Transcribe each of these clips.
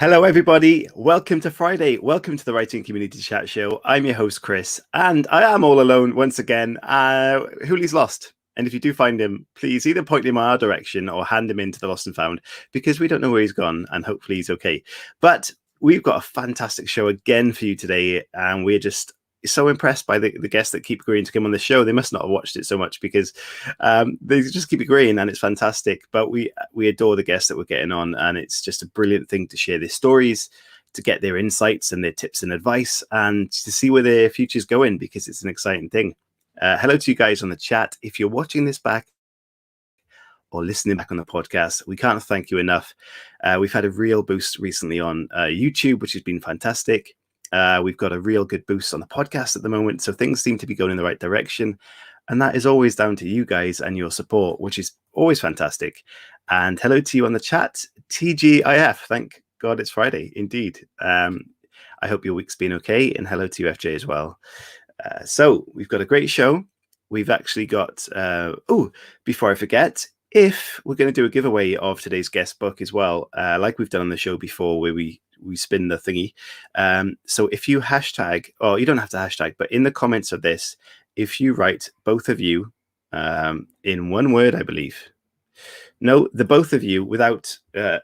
Hello, everybody. Welcome to Friday. Welcome to the Writing Community Chat Show. I'm your host, Chris, and I am all alone once again. Hoolie's lost. And if you do find him, please either point him our direction or hand him into the Lost and Found, because we don't know where he's gone, and hopefully he's okay. But we've got a fantastic show again for you today, and we're just so impressed by the guests that keep agreeing to come on the show. They must not have watched it so much because they just keep agreeing, and it's fantastic. But we adore the guests that we're getting on, and it's just a brilliant thing to share their stories, to get their insights and their tips and advice, and to see where their future's going, because it's an exciting thing. Hello to you guys on the chat. If you're watching this back or listening back on the podcast, we can't thank you enough. We've had a real boost recently on YouTube, which has been fantastic. We've got a real good boost on the podcast at the moment, so things seem to be going in the right direction, and that is always down to you guys and your support, which is always fantastic. And hello to you on the chat, TGIF. Thank God it's Friday, indeed. I hope your week's been okay, and hello to you, FJ, as well. So we've got a great show. We've actually got before I forget, if we're going to do a giveaway of today's guest book as well, like we've done on the show before, where we spin the thingy. So if you hashtag, or you don't have to hashtag, but in the comments of this, if you write both of you in one word, I believe. No, the both of you without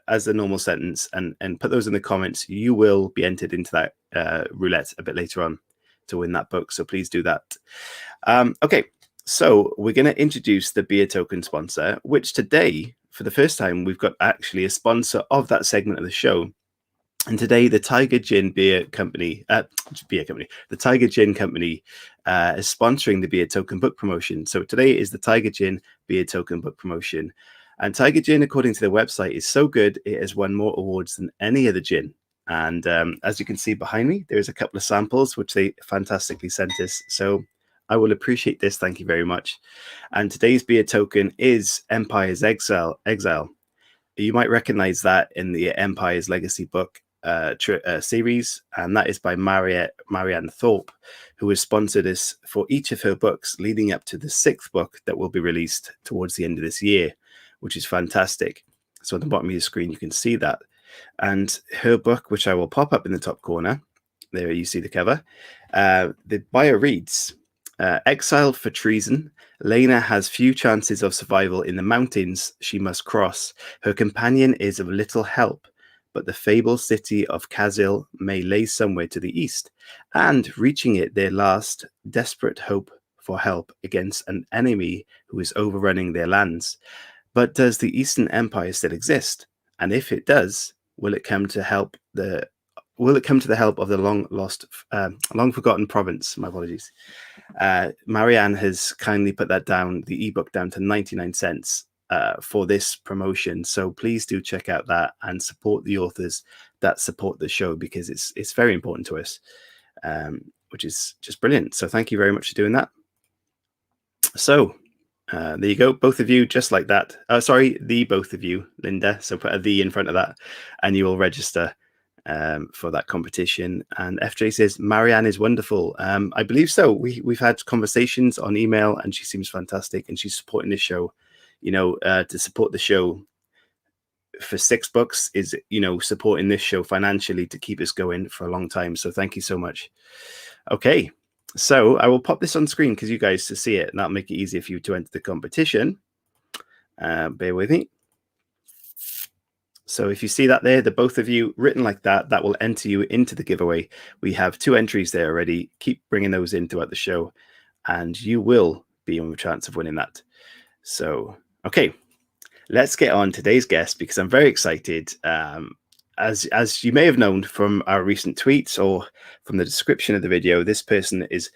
as a normal sentence, and put those in the comments, you will be entered into that roulette a bit later on to win that book. So please do that. Okay, so we're going to introduce the beer token sponsor, which today, for the first time, we've got actually a sponsor of that segment of the show. And today, the Tiger Gin Beer Company, the Tiger Gin Company is sponsoring the Beer Token book promotion. So today is the Tiger Gin Beer Token book promotion. And Tiger Gin, according to their website, is so good, it has won more awards than any other gin. And as you can see behind me, there's a couple of samples, which they fantastically sent us. So I will appreciate this. Thank you very much. And today's beer token is Empire's Exile. You might recognize that in the Empire's Legacy book series, and that is by Marianne Thorpe, who has sponsored us for each of her books leading up to the 6th book that will be released towards the end of this year, which is fantastic. So at the bottom of your screen you can see that, and her book, which I will pop up in the top corner there, you see the cover. The bio reads, exiled for treason, Lena has few chances of survival in the mountains she must cross. Her companion is of little help, but the fabled city of Kazil may lay somewhere to the east, and reaching it, their last desperate hope for help against an enemy who is overrunning their lands. But does the Eastern Empire still exist? And if it does, will it come to the help of the long forgotten province? My apologies. Marianne has kindly put that down, the ebook down to 99 cents. For this promotion, so please do check out that and support the authors that support the show, because it's very important to us, which is just brilliant. So thank you very much for doing that. So there you go, both of you, just like that. Sorry, the both of you, Linda. So put a "the" in front of that, and you will register for that competition. And FJ says Marianne is wonderful. I believe so. We've had conversations on email, and she seems fantastic, and she's supporting this show. To support the show for 6 books is, supporting this show financially to keep us going for a long time. So thank you so much. Okay, so I will pop this on screen because you guys to see it, and that'll make it easier for you to enter the competition. Bear with me. So if you see that there, the both of you written like that, that will enter you into the giveaway. We have 2 entries there already. Keep bringing those in throughout the show, and you will be on a chance of winning that. So, okay, let's get on today's guest, because I'm very excited. As you may have known from our recent tweets or from the description of the video, this person is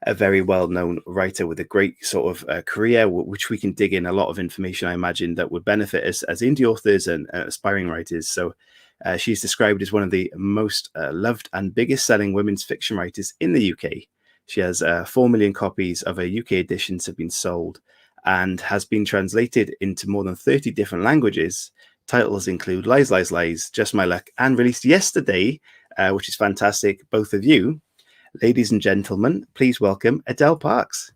a very well-known writer with a great sort of career, which we can dig in a lot of information, I imagine, that would benefit us as indie authors and aspiring writers. So she's described as one of the most loved and biggest selling women's fiction writers in the UK. She has 4 million copies of her UK editions have been sold, and has been translated into more than 30 different languages. Titles include Lies, Lies, Lies, Just My Luck, and released yesterday, which is fantastic. Both of you, ladies and gentlemen, please welcome Adele Parks.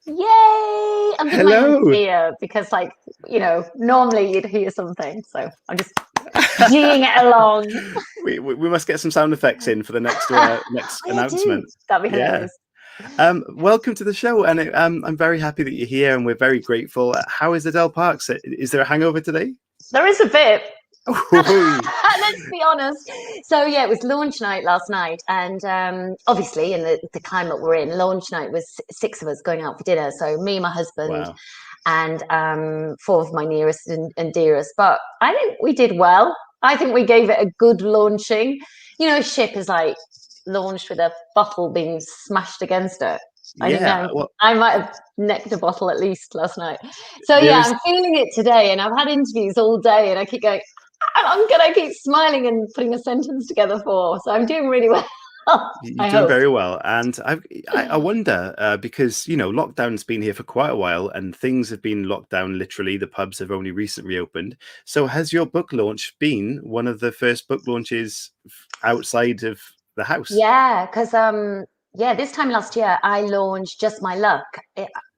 Yay! I'm just my own here because, normally you'd hear something. So I'm just G'ing it along. We must get some sound effects in for the next next Oh, yeah, announcement. do. That'd be Yeah. hilarious. Welcome to the show, and I'm very happy that you're here, and we're very grateful. How is Adele Parks? Is there a hangover today? There is a bit. Ooh. Let's be honest. So yeah, it was launch night last night, and obviously in the climate we're in, launch night was six of us going out for dinner. So me, my husband, Wow. and four of my nearest and dearest. But I think we did well. I think we gave it a good launching. You know, a ship is like launched with a bottle being smashed against it. I don't Yeah. know. Well, I might have necked a bottle at least last night. So there yeah, is. I'm feeling it today, and I've had interviews all day, and I keep going, I'm gonna keep smiling and putting a sentence together for. So I'm doing really well. You're I doing hope. very well, and I wonder because lockdown's been here for quite a while, and things have been locked down. Literally, the pubs have only recently reopened. So, has your book launch been one of the first book launches outside of the house? Yeah, because yeah, this time last year I launched Just My Luck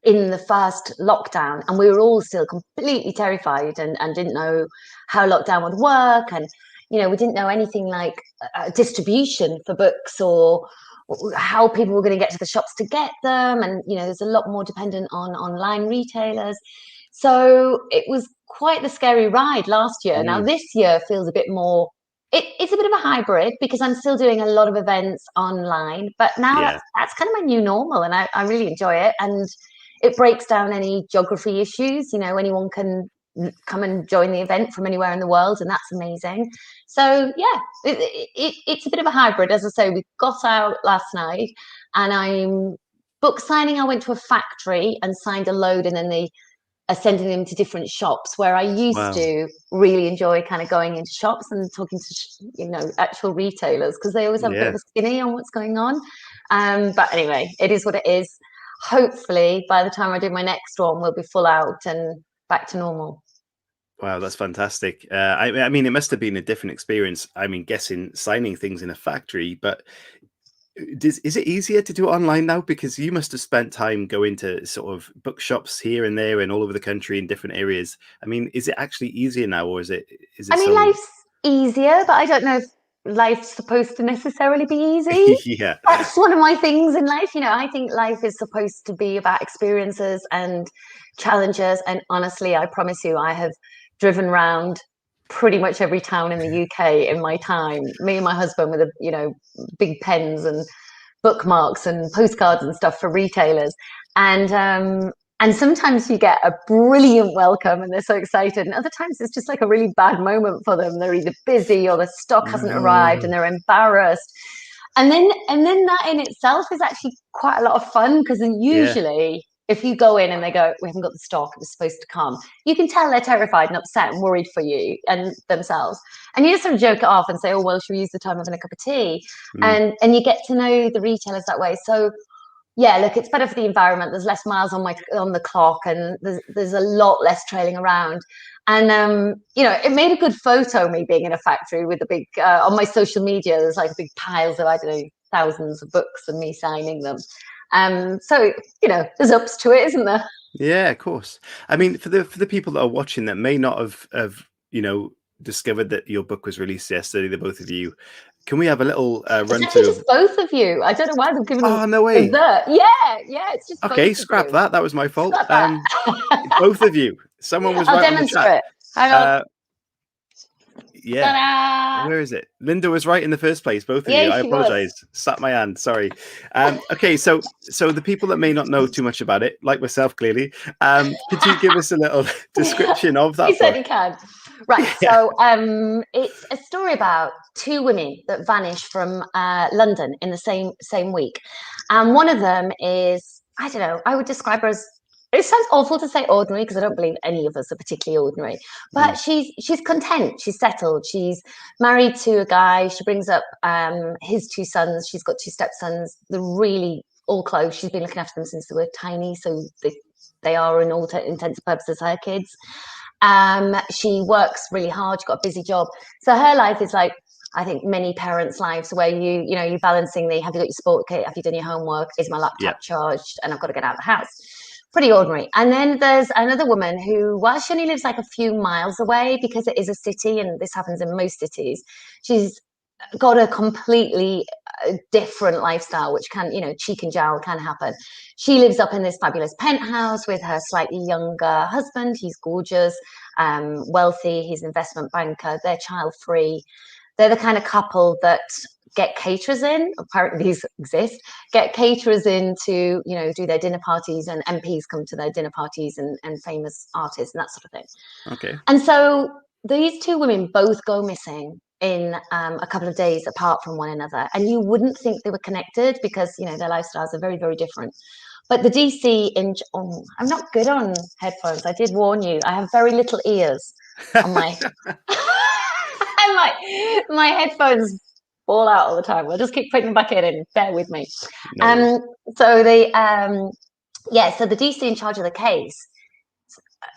in the first lockdown, and we were all still completely terrified and didn't know how lockdown would work, and we didn't know anything like distribution for books or how people were going to get to the shops to get them, and there's a lot more dependent on online retailers. So it was quite the scary ride last year. Now Mm, this year feels a bit more it's a bit of a hybrid because I'm still doing a lot of events online, but now yeah, that's kind of my new normal, and I really enjoy it. And it breaks down any geography issues. Anyone can come and join the event from anywhere in the world, and that's amazing. So yeah, it's a bit of a hybrid. As I say, we got out last night, and I'm book signing. I went to a factory and signed a load, and then they sending them to different shops, where I used wow, to really enjoy kind of going into shops and talking to actual retailers, because they always have a bit yeah. of a skinny on what's going on. But anyway, it is what it is. Hopefully by the time I do my next one, we'll be full out and back to normal. Wow, that's fantastic. I mean, it must have been a different experience. I mean, guessing signing things in a factory, but is it easier to do it online now? Because you must have spent time going to sort of bookshops here and there and all over the country in different areas. I mean, is it actually easier now, or is I it mean, so? life's easier, but I don't know if life's supposed to necessarily be easy. Yeah, That's one of my things in life. I think life is supposed to be about experiences and challenges. And honestly, I promise you, I have driven around pretty much every town in the UK in my time. Me and my husband with big pens and bookmarks and postcards and stuff for retailers. And sometimes you get a brilliant welcome and they're so excited. And other times it's just like a really bad moment for them. They're either busy or the stock hasn't arrived and no, they're embarrassed. And then that in itself is actually quite a lot of fun, because then yeah, usually if you go in and they go, we haven't got the stock, it was supposed to come, you can tell they're terrified and upset and worried for you and themselves. And you just sort of joke it off and say, oh, well, should we use the time having a cup of tea? mm, And you get to know the retailers that way. So yeah, look, it's better for the environment. There's less miles on the clock, and there's a lot less trailing around. And it made a good photo, me being in a factory with a big on my social media. There's like big piles of, I don't know, thousands of books and me signing them. So there's ups to it, isn't there? yeah, of course. I mean, for the people that are watching that may not have discovered that your book was released yesterday, the both of you, can we have a little It's run actually through of? just both of you. I don't know why they've given Oh, no a way. the. Yeah, it's just both Okay, of scrap you. that. That was my fault. Scrap that. Both of you. Someone was I'll right on the chat. demonstrate. Hang on. Uh, yeah. Ta-da! Where is it? Linda was right in the first place. Both of you. Yeah, I she was. apologize. Slap my hand. Sorry. Okay, so the people that may not know too much about it, like myself, clearly, could you give us a little description of You that book? certainly can. Right. Yeah. So it's a story about two women that vanish from London in the same week, and one of them is, I don't know, I would describe her as. It sounds awful to say ordinary, because I don't believe any of us are particularly ordinary. But Mm, she's content. She's settled. She's married to a guy. She brings up his two sons. She's got two stepsons. They're really all close. She's been looking after them since they were tiny, so they are, in all intents and purposes, her kids. She works really hard. She's got a busy job. So her life is like, I think, many parents' lives, where you're balancing have you got your sport kit? Have you done your homework? Is my yeah. laptop charged? And I've got to get out of the house. pretty ordinary. And then there's another woman who, while she only lives like a few miles away, because it is a city, and this happens in most cities, she's got a completely different lifestyle, which can, cheek and jowl can happen. She lives up in this fabulous penthouse with her slightly younger husband. He's gorgeous, wealthy. He's an investment banker. They're child free. They're the kind of couple that get caterers in, apparently these exist, get caterers in to, do their dinner parties, and MPs come to their dinner parties, and famous artists and that sort of thing. Okay. And so these two women both go missing in a couple of days apart from one another. And you wouldn't think they were connected because, their lifestyles are very, very different. But the DC, I'm not good on headphones. I did warn you. I have very little ears on my... and my headphones fall out all the time. I'll just keep putting them back in and bear with me. No. So the so the DC in charge of the case,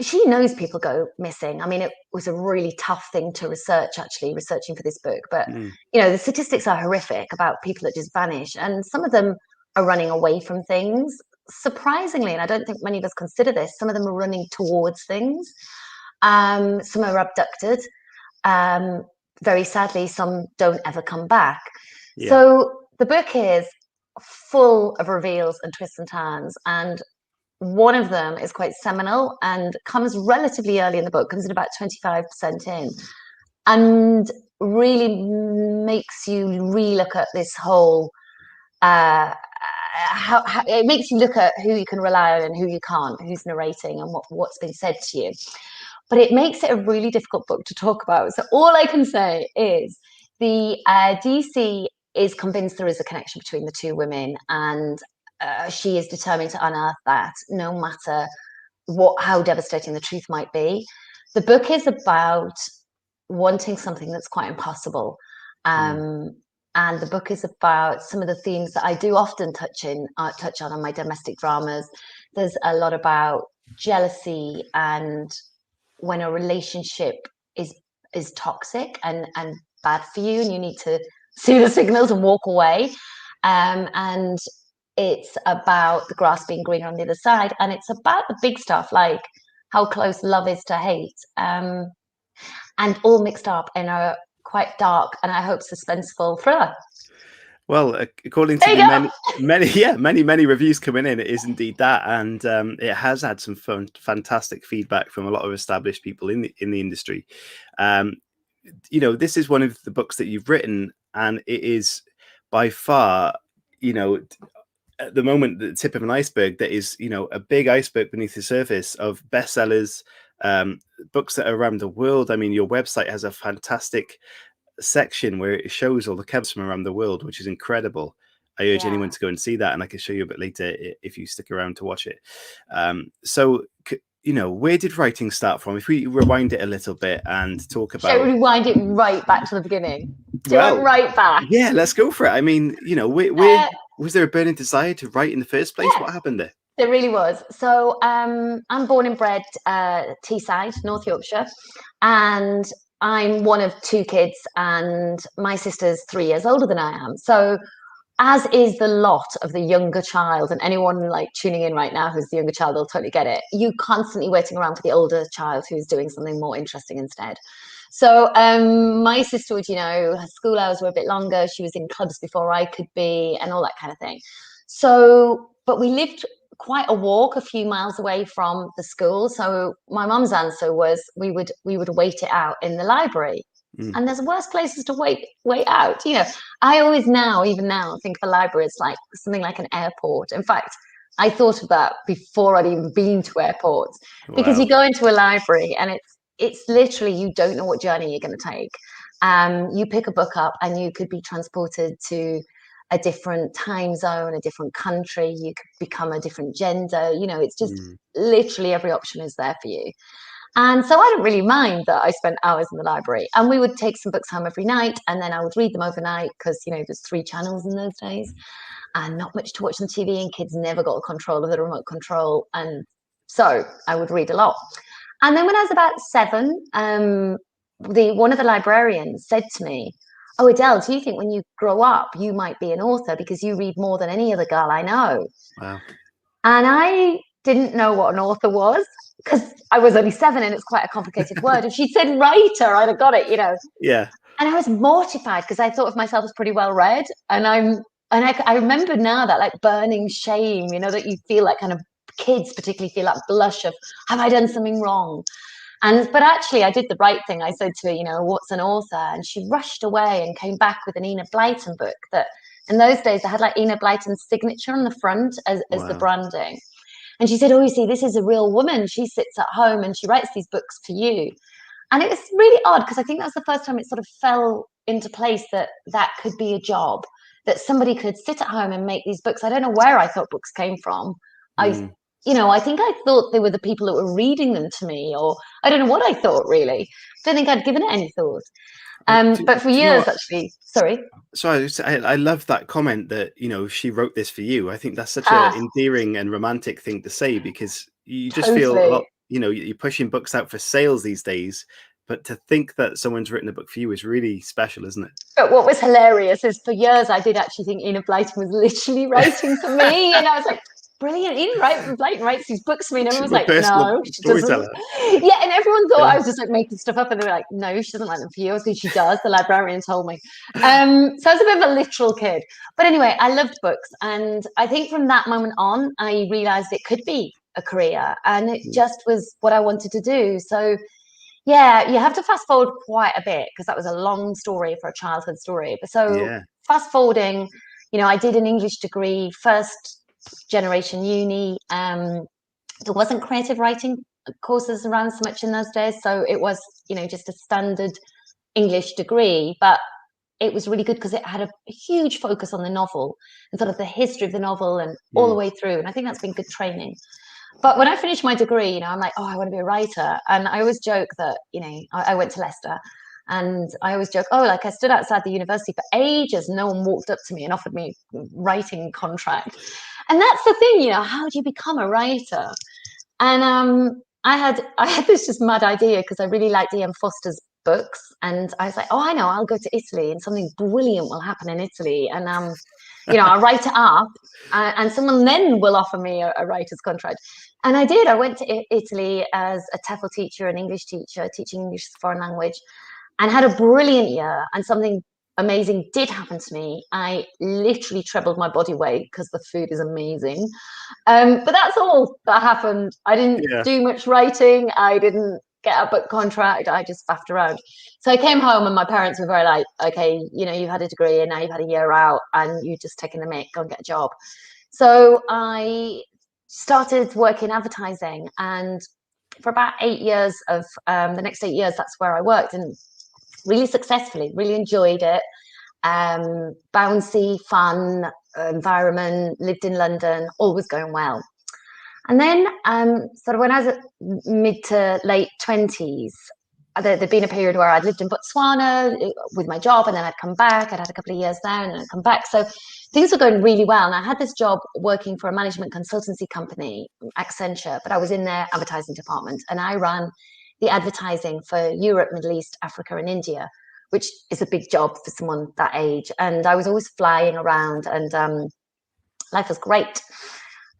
she knows people go missing. I mean, it was a really tough thing to research, actually, researching for this book. But, the statistics are horrific about people that just vanish. And some of them are running away from things, surprisingly. And I don't think many of us consider this. Some of them are running towards things. Some are abducted. Very sadly, some don't ever come back. Yeah. So the book is full of reveals and twists and turns. And one of them is quite seminal and comes relatively early in the book, comes in about 25% in, and really makes you relook at this whole, how it makes you look at who you can rely on and who you can't, who's narrating and what's been said to you. But it makes it a really difficult book to talk about. So all I can say is the DC is convinced there is a connection between the two women, and she is determined to unearth that, no matter how devastating the truth might be. The book is about wanting something that's quite impossible. And the book is about some of the themes that I do often touch on in my domestic dramas. There's a lot about jealousy, and when a relationship is toxic and bad for you, and you need to see the signals and walk away. And it's about the grass being greener on the other side, and it's about the big stuff like how close love is to hate, and all mixed up in a quite dark and I hope suspenseful thriller. Well, according to the many reviews coming in, it is indeed that, and it has had some fantastic feedback from a lot of established people in the industry. This is one of the books that you've written, and it is by far, at the moment, the tip of an iceberg that is, a big iceberg beneath the surface of bestsellers, books that are around the world. I mean, your website has a fantastic section where it shows all the covers from around the world, which is incredible. I urge anyone to go and see that, and I can show you a bit later if you stick around to watch it. So, where did writing start from? If we rewind it a little bit and talk about... Shall we rewind it right back to the beginning? Do it right back. Yeah, let's go for it. I mean, where was there a burning desire to write in the first place? What happened there? There really was. So I'm born and bred Teesside, North Yorkshire, and I'm one of two kids, and my sister's 3 years older than I am. So, as is the lot of the younger child, and anyone like tuning in right now who's the younger child, they'll totally get it. You constantly waiting around for the older child who's doing something more interesting instead. So my sister would, her school hours were a bit longer. She was in clubs before I could be, and all that kind of thing. So, but we lived quite a walk a few miles away from the school. So my mum's answer was we would wait it out in the library. And there's worse places to wait out. I always even now think of a library as like something like an airport. In fact, I thought of that before I'd even been to airports. Wow. Because you go into a library and it's literally, you don't know what journey you're going to take. You pick a book up and you could be transported to a different time zone, a different country. You could become a different gender. It's just literally every option is there for you. And so I didn't really mind that I spent hours in the library, and we would take some books home every night, and then I would read them overnight because, there's 3 channels in those days and not much to watch on TV, and kids never got control of the remote control. And so I would read a lot. And then when I was about 7, one of the librarians said to me, "Oh, Adele, do you think when you grow up, you might be an author because you read more than any other girl I know?" Wow. And I didn't know what an author was because I was only 7 and it's quite a complicated word. If she'd said writer, I'd have got it, you know. Yeah. And I was mortified because I thought of myself as pretty well read. And I remember now that like burning shame, you know, that you feel like kind of kids particularly feel that blush of, have I done something wrong? But actually I did the right thing. I said to her, you know, what's an author? And she rushed away and came back with an Enid Blyton book that in those days they had like Enid Blyton's signature on the front as the branding. And she said, oh, you see, this is a real woman. She sits at home and she writes these books for you. And it was really odd because I think that was the first time it sort of fell into place that that could be a job, that somebody could sit at home and make these books. I don't know where I thought books came from. You know, I think I thought they were the people that were reading them to me, or I don't know what I thought really. Don't think I'd given it any thought. But for years, actually, sorry. So I love that comment that, you know, she wrote this for you. I think that's such an endearing and romantic thing to say, because you just feel a lot, you know, you're pushing books out for sales these days, but to think that someone's written a book for you is really special, isn't it? But what was hilarious is for years I did actually think Enid Blyton was literally writing for me, and I was like, brilliant, Enid Blyton writes these books for me, and everyone was like, no, she doesn't. Yeah, and everyone thought I was just like making stuff up, and they were like, no, she doesn't write them for you. I was thinking she does. The librarian told me. So I was a bit of a literal kid, but anyway, I loved books, and I think from that moment on, I realized it could be a career, and it just was what I wanted to do. So yeah, you have to fast forward quite a bit because that was a long story for a childhood story. But so fast forwarding, you know, I did an English degree, first generation uni. There wasn't creative writing courses around so much in those days. So it was, you know, just a standard English degree. But it was really good because it had a huge focus on the novel and sort of the history of the novel and all the way through. And I think that's been good training. But when I finished my degree, you know, I'm like, oh, I want to be a writer. And I always joke that, you know, I went to Leicester, and I always joke, oh, like I stood outside the university for ages. No one walked up to me and offered me a writing contract. And that's the thing, you know, how do you become a writer? And I had this just mad idea because I really liked E.M. Foster's books. And I was like, oh, I know, I'll go to Italy and something brilliant will happen in Italy. And you know, I'll write it up, and someone then will offer me a writer's contract. And I did. I went to Italy as a TEFL teacher, an English teacher, teaching English as a foreign language, and had a brilliant year. And something amazing did happen to me. I literally trebled my body weight because the food is amazing. But that's all that happened. I didn't do much writing. I didn't get a book contract. I just faffed around. So I came home and my parents were very like, okay, you know, you've had a degree and now you've had a year out and you're just taking the mick, go and get a job. So I started working advertising, and for about 8 years of the next 8 years, that's where I worked, and really successfully, really enjoyed it. Bouncy, fun environment, lived in London, all was going well. And then sort of when I was at mid to late 20s, there'd been a period where I'd lived in Botswana with my job, and then I'd come back. I'd had a couple of years there, and then I'd come back. So things were going really well. And I had this job working for a management consultancy company, Accenture, but I was in their advertising department, and I ran the advertising for Europe, Middle East, Africa, and India, which is a big job for someone that age. And I was always flying around, and life was great.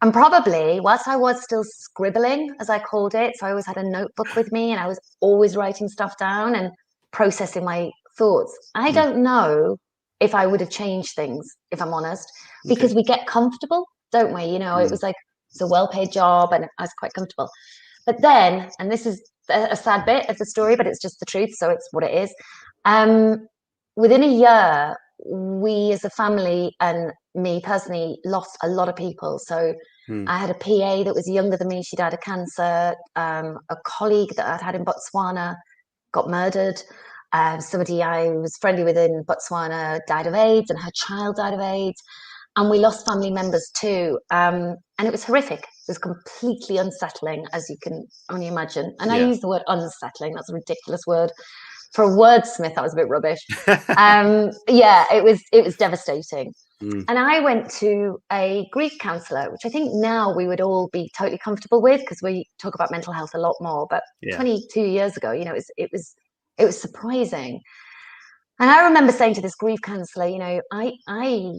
And probably whilst I was still scribbling, as I called it, so I always had a notebook with me and I was always writing stuff down and processing my thoughts. I don't know if I would have changed things, if I'm honest, because we get comfortable, don't we? You know, it was like, it's a well-paid job and I was quite comfortable. But then, and this is a sad bit of the story, but it's just the truth, so it's what it is. Within a year, we as a family and me personally lost a lot of people. So I had a PA that was younger than me. She died of cancer. A colleague that I'd had in Botswana got murdered. Somebody I was friendly with in Botswana died of AIDS, and her child died of AIDS. And we lost family members too. And it was horrific. It was completely unsettling, as you can only imagine. And I use the word unsettling. That's a ridiculous word. For a wordsmith, that was a bit rubbish. Yeah, it was devastating. And I went to a grief counsellor, which I think now we would all be totally comfortable with because we talk about mental health a lot more. But 22 years ago, you know, it was surprising. And I remember saying to this grief counsellor, you know, I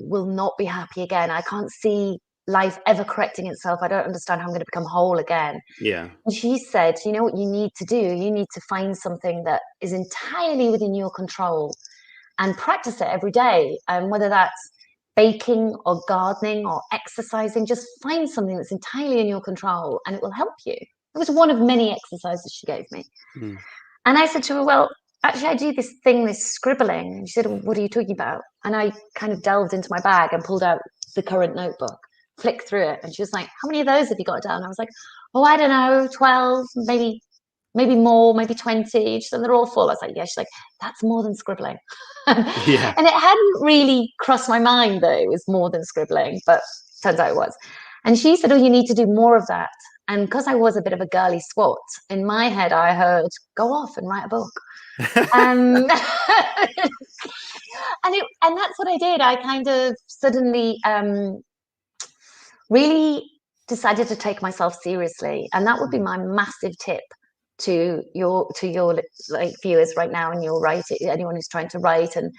will not be happy again. I can't see life ever correcting itself. I don't understand how I'm going to become whole again. Yeah. And she said, you know what you need to do? You need to find something that is entirely within your control and practice it every day. And whether that's baking or gardening or exercising, just find something that's entirely in your control and it will help you. It was one of many exercises she gave me. Mm. And I said to her, well, actually, I do this thing, this scribbling. And she said, well, what are you talking about? And I kind of delved into my bag and pulled out the current notebook, flicked through it. And she was like, how many of those have you got down? I was like, oh, I don't know, 12, maybe more, maybe 20. She said, they're all full. I was like, yeah. She's like, that's more than scribbling. Yeah. And it hadn't really crossed my mind that it was more than scribbling, but turns out it was. And she said, oh, you need to do more of that. And because I was a bit of a girly swot, in my head, I heard, go off and write a book. And that's what I did. I kind of suddenly really decided to take myself seriously. And that would be my massive tip to your like viewers right now, and your writing, anyone who's trying to write and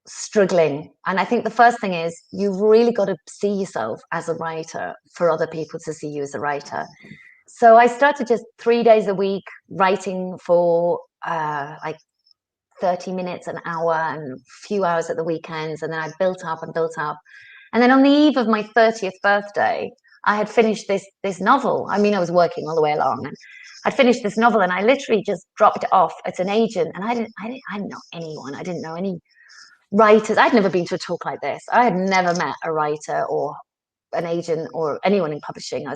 struggling. And I think the first thing is you've really got to see yourself as a writer for other people to see you as a writer. So I started just 3 days a week writing for like 30 minutes, an hour, and a few hours at the weekends. And then I built up and built up. And then on the eve of my 30th birthday, I had finished this novel. I mean, I was working all the way along, and I'd finished this novel, and I literally just dropped it off at an agent. And I didn't know anyone. I didn't know any writers. I'd never been to a talk like this. I had never met a writer or an agent or anyone in publishing.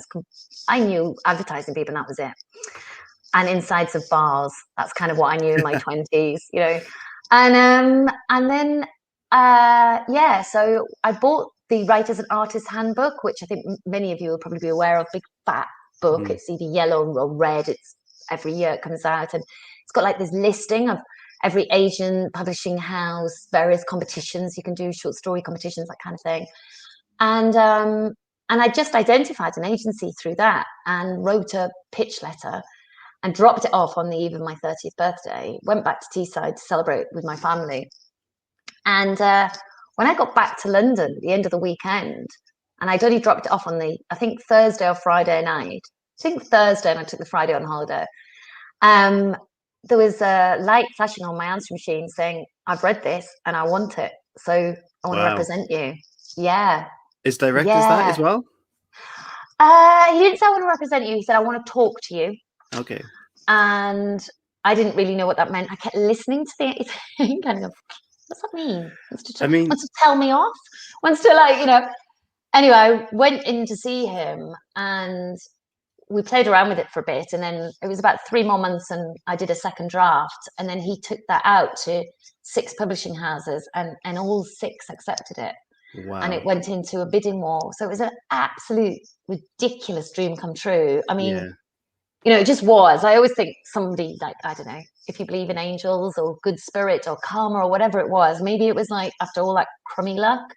I knew advertising people, and that was it. And insides of bars. That's kind of what I knew in my 20s, you know. And then so I bought the Writers and Artists Handbook, which I think many of you will probably be aware of. Big fat book. It's either yellow or red. It's every year it comes out, and it's got like this listing of every agent, publishing house, various competitions you can do, short story competitions, that kind of thing. And I just identified an agency through that and wrote a pitch letter and dropped it off on the eve of my 30th birthday. Went back to Teesside to celebrate with my family. And when I got back to London at the end of the weekend, and I'd only dropped it off on I think Thursday or Friday night. I think Thursday, and I took the Friday on holiday. There was a light flashing on my answering machine saying, I've read this and I want it. So I want to represent you. Yeah. Is directors that as well? He didn't say I want to represent you. He said, I want to talk to you. Okay. And I didn't really know what that meant. I kept listening to the thing, kind of, what's that mean? Wants to tell me off? Wants to, like, you know. Anyway, I went in to see him and we played around with it for a bit. And then it was about 3 more months and I did a second draft. And then he took that out to 6 publishing houses and all 6 accepted it. Wow. And it went into a bidding war. So it was an absolute ridiculous dream come true. I mean, you know, it just was. I always think somebody, like, I don't know, if you believe in angels or good spirit or karma or whatever it was, maybe it was like after all that crummy luck,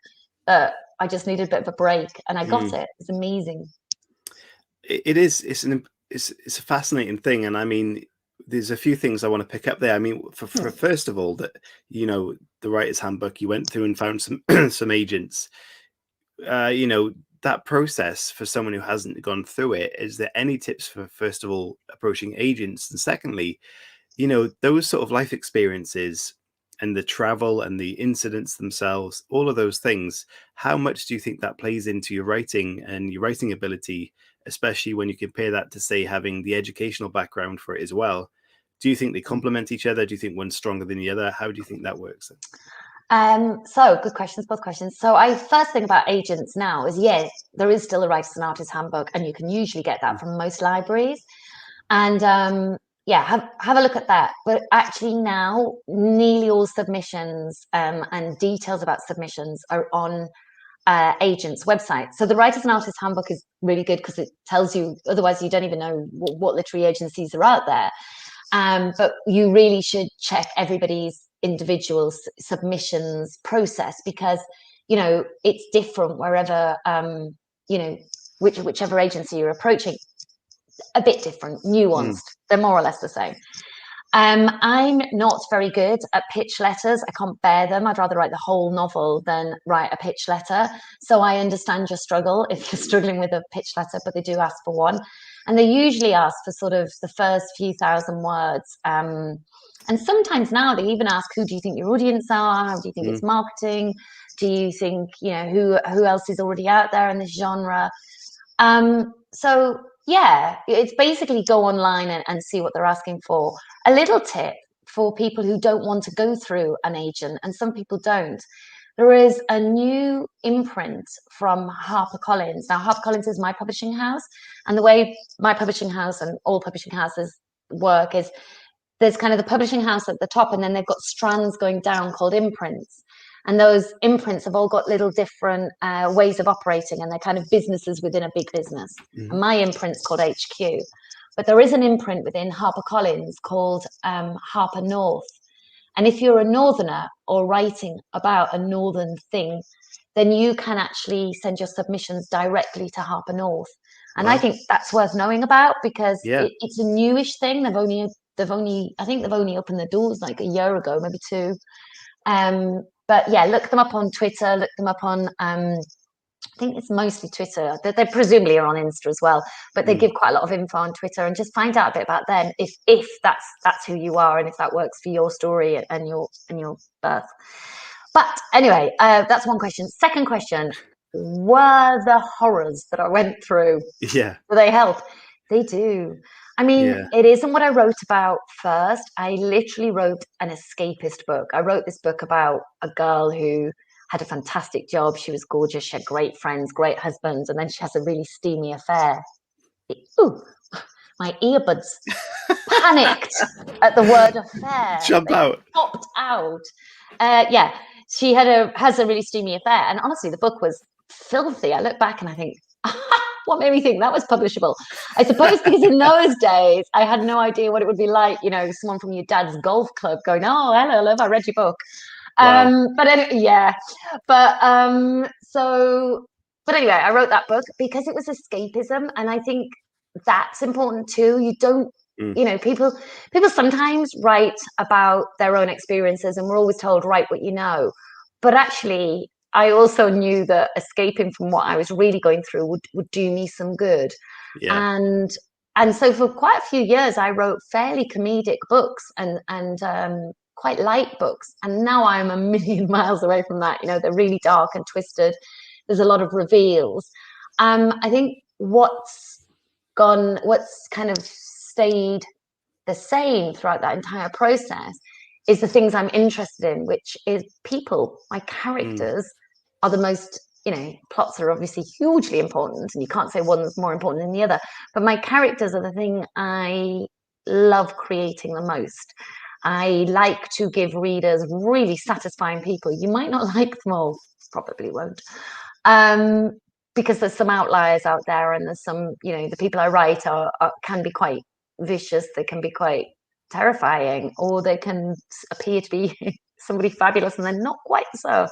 I just needed a bit of a break, and I got it. It's amazing. It is. It's a fascinating thing, and I mean, there's a few things I want to pick up there. I mean, for first of all, that, you know, the Writer's Handbook, you went through and found some agents. You know, that process for someone who hasn't gone through it, is there any tips for, first of all, approaching agents, and secondly, you know, those sort of life experiences and the travel and the incidents themselves, all of those things, how much do you think that plays into your writing and your writing ability, especially when you compare that to, say, having the educational background for it as well? Do you think they complement each other? Do you think one's stronger than the other? How do you think that works? So good questions, both questions. So first thing about agents now is, yes, there is still a Writers and Artists Handbook, and you can usually get that from most libraries. And have a look at that. But actually now, nearly all submissions and details about submissions are on agents' websites. So the Writers and Artists Handbook is really good because it tells you, otherwise you don't even know what literary agencies are out there. But you really should check everybody's individual submissions process, because, you know, it's different wherever, you know, whichever agency you're approaching, a bit different, nuanced. They're more or less the same. I'm not very good at pitch letters. I can't bear them. I'd rather write the whole novel than write a pitch letter. So I understand your struggle if you're struggling with a pitch letter, but they do ask for one. And they usually ask for sort of the first few thousand words. And sometimes now they even ask, who do you think your audience are? How do you think it's marketing? Do you think, who else is already out there in this genre? So yeah, it's basically go online and see what they're asking for. A little tip for people who don't want to go through an agent, and some people don't. There is a new imprint from HarperCollins. Now, HarperCollins is my publishing house, and the way my publishing house and all publishing houses work is there's kind of the publishing house at the top, and then they've got strands going down called imprints. And those imprints have all got little different ways of operating, and they're kind of businesses within a big business. And my imprint's called HQ. But there is an imprint within HarperCollins called Harper North. And if you're a northerner or writing about a northern thing, then you can actually send your submissions directly to Harper North. And I think that's worth knowing about, because it's a newish thing. They've only opened the doors like a year ago, maybe two. But yeah, look them up on Twitter, look them up on, I think it's mostly Twitter. They presumably are on Insta as well, but they give quite a lot of info on Twitter, and just find out a bit about them if that's who you are, and if that works for your story and your birth. But anyway, that's one question. Second question, were the horrors that I went through, do they help? They do. I mean, it isn't what I wrote about first. I literally wrote an escapist book. I wrote this book about a girl who had a fantastic job. She was gorgeous. She had great friends, great husbands, and then she has a really steamy affair. Ooh, my earbuds panicked at the word affair. Jump out. Popped out. She has a really steamy affair. And honestly, the book was filthy. I look back and I think, what made me think that was publishable? I suppose because in those days, I had no idea what it would be like, someone from your dad's golf club going, oh, hello, love, I read your book. Wow. But anyway, but anyway, I wrote that book because it was escapism. And I think that's important too. You don't, people sometimes write about their own experiences, and we're always told, write what you know. But actually, I also knew that escaping from what I was really going through would do me some good. And so for quite a few years, I wrote fairly comedic books and quite light books. And now I'm a million miles away from that. They're really dark and twisted. There's a lot of reveals. I think what's kind of stayed the same throughout that entire process is the things I'm interested in, which is people. My characters are the most, plots are obviously hugely important, and you can't say one's more important than the other, but my characters are the thing I love creating the most. I like to give readers really satisfying people. You might not like them all, probably won't, because there's some outliers out there, and there's some, the people I write can be quite vicious, they can be quite terrifying, or they can appear to be somebody fabulous and they're not quite so.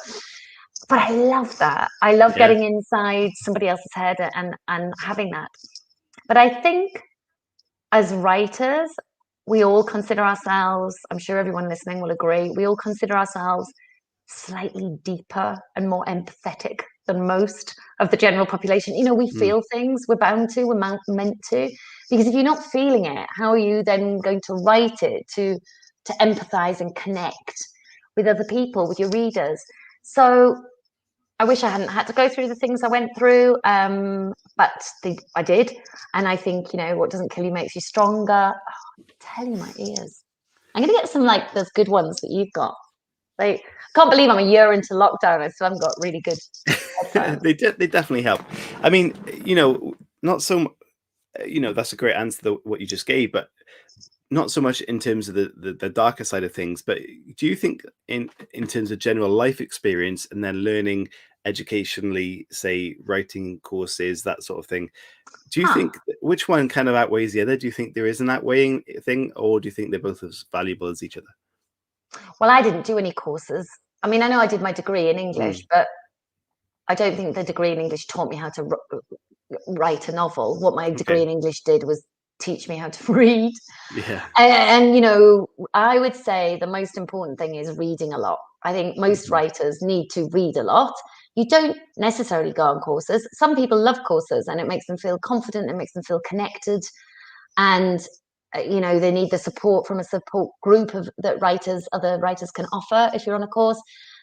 But I love that. I love getting inside somebody else's head and having that. But I think as writers, we all consider ourselves, I'm sure everyone listening will agree, we all consider ourselves slightly deeper and more empathetic than most of the general population. We feel things, we're bound to, we're meant to, because if you're not feeling it, how are you then going to write it to empathize and connect with other people, with your readers? So I wish I hadn't had to go through the things I went through, but I did. And I think, what doesn't kill you makes you stronger. Oh, tell you my ears. I'm going to get some those good ones that you've got. I can't believe I'm a year into lockdown. I still haven't got really good headphones. They definitely help. I mean, not so. That's a great answer to what you just gave, but not so much in terms of the darker side of things. But do you think in terms of general life experience and then learning educationally, say writing courses, that sort of thing, do you think which one kind of outweighs the other? Do you think there is an outweighing thing, or do you think they're both as valuable as each other? Well, I didn't do any courses. I mean, I know I did my degree in English, but I don't think the degree in English taught me how to write a novel. What my degree in English did was teach me how to read. Yeah. And, you know, I would say the most important thing is reading a lot. I think most writers need to read a lot. You don't necessarily go on courses. Some people love courses and it makes them feel confident, it makes them feel connected. And, you know, they need the support from a support group of that other writers can offer if you're on a course.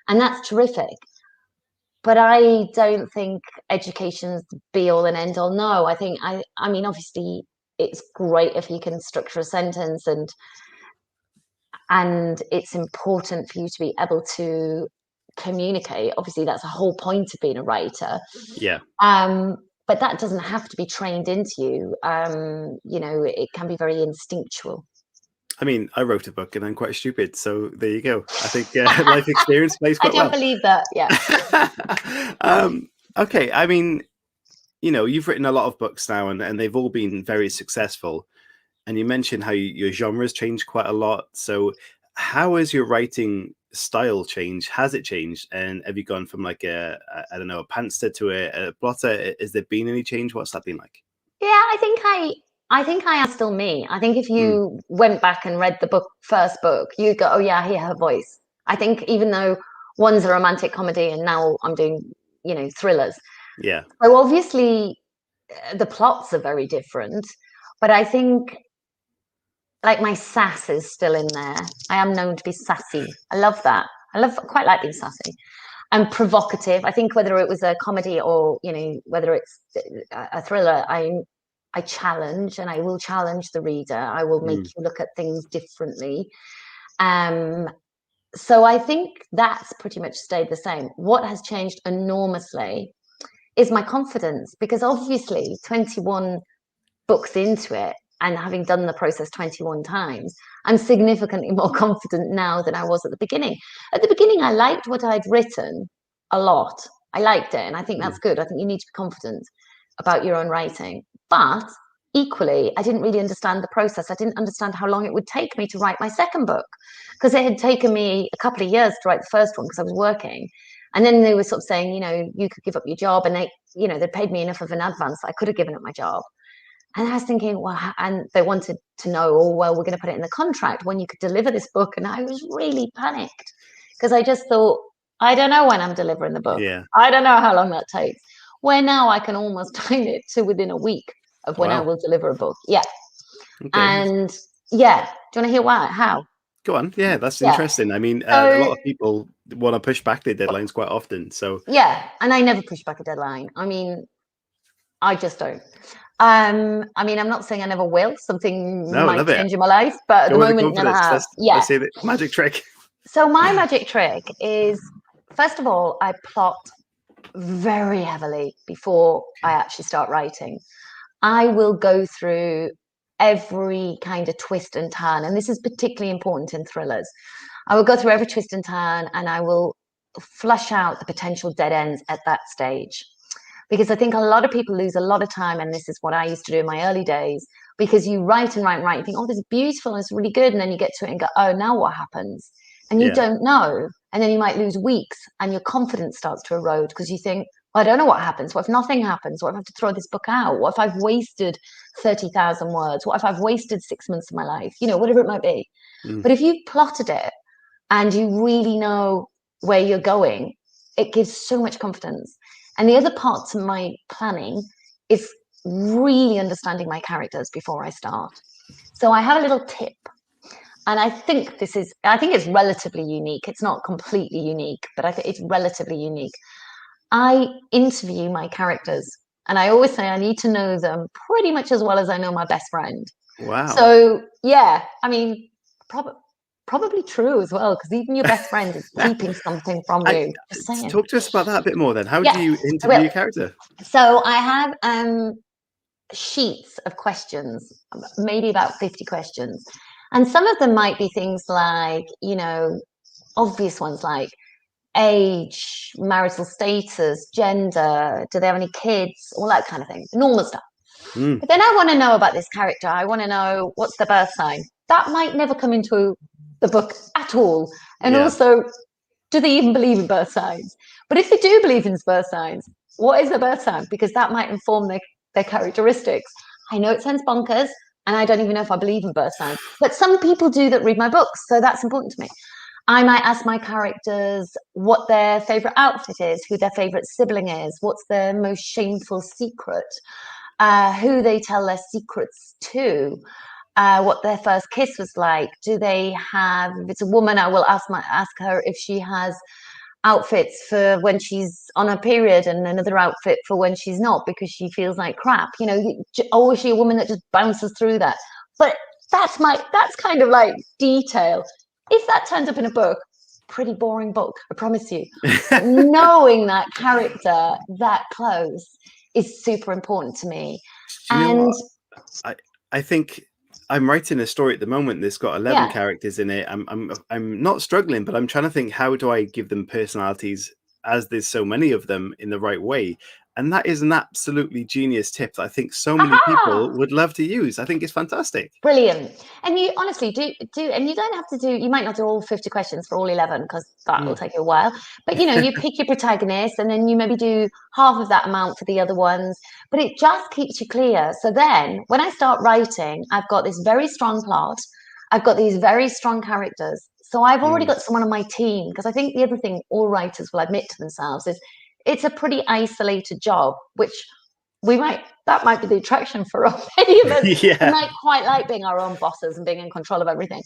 And that's terrific. But I don't think education's be all and end all. No, I mean, obviously it's great if you can structure a sentence and it's important for you to be able to communicate. Obviously, that's the whole point of being a writer. Yeah. But that doesn't have to be trained into you. You know, it can be very instinctual. I mean, I wrote a book and I'm quite stupid, so there you go. I think life experience plays I quite don't well. believe that. Yeah. Okay. I mean, you know, you've written a lot of books now, and they've all been very successful. And you mentioned how your genres changed quite a lot. So how has your writing style changed? Has it changed? And have you gone from like I don't know, a pantser to a blotter? Has there been any change? What's that been like? Yeah, I think I am still me. I think if you went back and read the first book, you'd go, oh yeah, I hear her voice. I think even though one's a romantic comedy and now I'm doing, you know, thrillers. Yeah. So obviously the plots are very different, but I think like my sass is still in there. I am known to be sassy. I love that. Quite like being sassy and provocative. I think whether it was a comedy or, you know, whether it's a thriller, I challenge and I will challenge the reader. I will make you look at things differently. So I think that's pretty much stayed the same. What has changed enormously is my confidence, because obviously 21 books into it and having done the process 21 times, I'm significantly more confident now than I was at the beginning. At the beginning, I liked what I'd written a lot. I liked it, and I think that's good. I think you need to be confident about your own writing. But equally, I didn't really understand the process. I didn't understand how long it would take me to write my second book, because it had taken me a couple of years to write the first one because I was working. And then they were sort of saying, you know, you could give up your job, and they paid me enough of an advance that I could have given up my job. And I was thinking, well, and they wanted to know, oh, well, we're going to put it in the contract when you could deliver this book. And I was really panicked because I just thought, I don't know when I'm delivering the book. Yeah. I don't know how long that takes. Where now I can almost time it to within a week of when I will deliver a book. Yeah. Okay. And yeah, do you want to hear why? How? Go on. Yeah, that's interesting. I mean, a lot of people want to push back their deadlines quite often. So yeah, and I never push back a deadline. I mean, I just don't. I mean, I'm not saying I never will. Something might change in my life, but at the moment, never have. Let's say the magic trick. So my magic trick is, first of all, I plot very heavily before I actually start writing. I will go through every kind of twist and turn, and this is particularly important in thrillers. I will go through every twist and turn, and I will flush out the potential dead ends at that stage. Because I think a lot of people lose a lot of time, and this is what I used to do in my early days, because you write and write and write, you think, oh, this is beautiful, and it's really good, and then you get to it and go, oh, now what happens? And you don't know, and then you might lose weeks, and your confidence starts to erode because you think, I don't know what happens. What if nothing happens? What if I have to throw this book out? What if I've wasted 30,000 words? What if I've wasted 6 months of my life? You know, whatever it might be. But if you've plotted it and you really know where you're going, it gives so much confidence. And the other part to my planning is really understanding my characters before I start. So I have a little tip. And I think it's relatively unique. It's not completely unique, but I think it's relatively unique. I interview my characters, and I always say I need to know them pretty much as well as I know my best friend. Wow. So yeah, I mean, probably true as well, because even your best friend is keeping something from you. Just saying. Talk to us about that a bit more then. How do you interview your character? So I have sheets of questions, maybe about 50 questions. And some of them might be things like, you know, obvious ones like age, marital status, gender, do they have any kids, all that kind of thing, normal stuff. But then I want to know about this character. I want to know what's their birth sign. That might never come into the book at all. And also, do they even believe in birth signs? But if they do believe in birth signs, what is their birth sign? Because that might inform their characteristics. I know it sounds bonkers, And I don't even know if I believe in birth signs, but some people do that read my books. So that's important to me. I might ask my characters what their favorite outfit is, who their favorite sibling is, what's their most shameful secret, who they tell their secrets to, what their first kiss was like. Do they have, if it's a woman, I will ask her if she has outfits for when she's on her period and another outfit for when she's not because she feels like crap. Or is she a woman that just bounces through that? But that's kind of like detail. If that turns up in a book, pretty boring book, I promise you. But knowing that character that close is super important to me. Do you know what? I think I'm writing a story at the moment that's got 11 characters in it. I'm not struggling, but I'm trying to think, how do I give them personalities, as there's so many of them, in the right way? And that is an absolutely genius tip that I think so many people would love to use. I think it's fantastic. Brilliant. And you honestly do, and you don't have to do, you might not do all 50 questions for all 11 because that will take you a while. But you pick your protagonist and then you maybe do half of that amount for the other ones. But it just keeps you clear. So then when I start writing, I've got this very strong plot. I've got these very strong characters. So I've already got someone on my team, because I think the other thing all writers will admit to themselves is it's a pretty isolated job, which that might be the attraction for many of us. We might quite like being our own bosses and being in control of everything,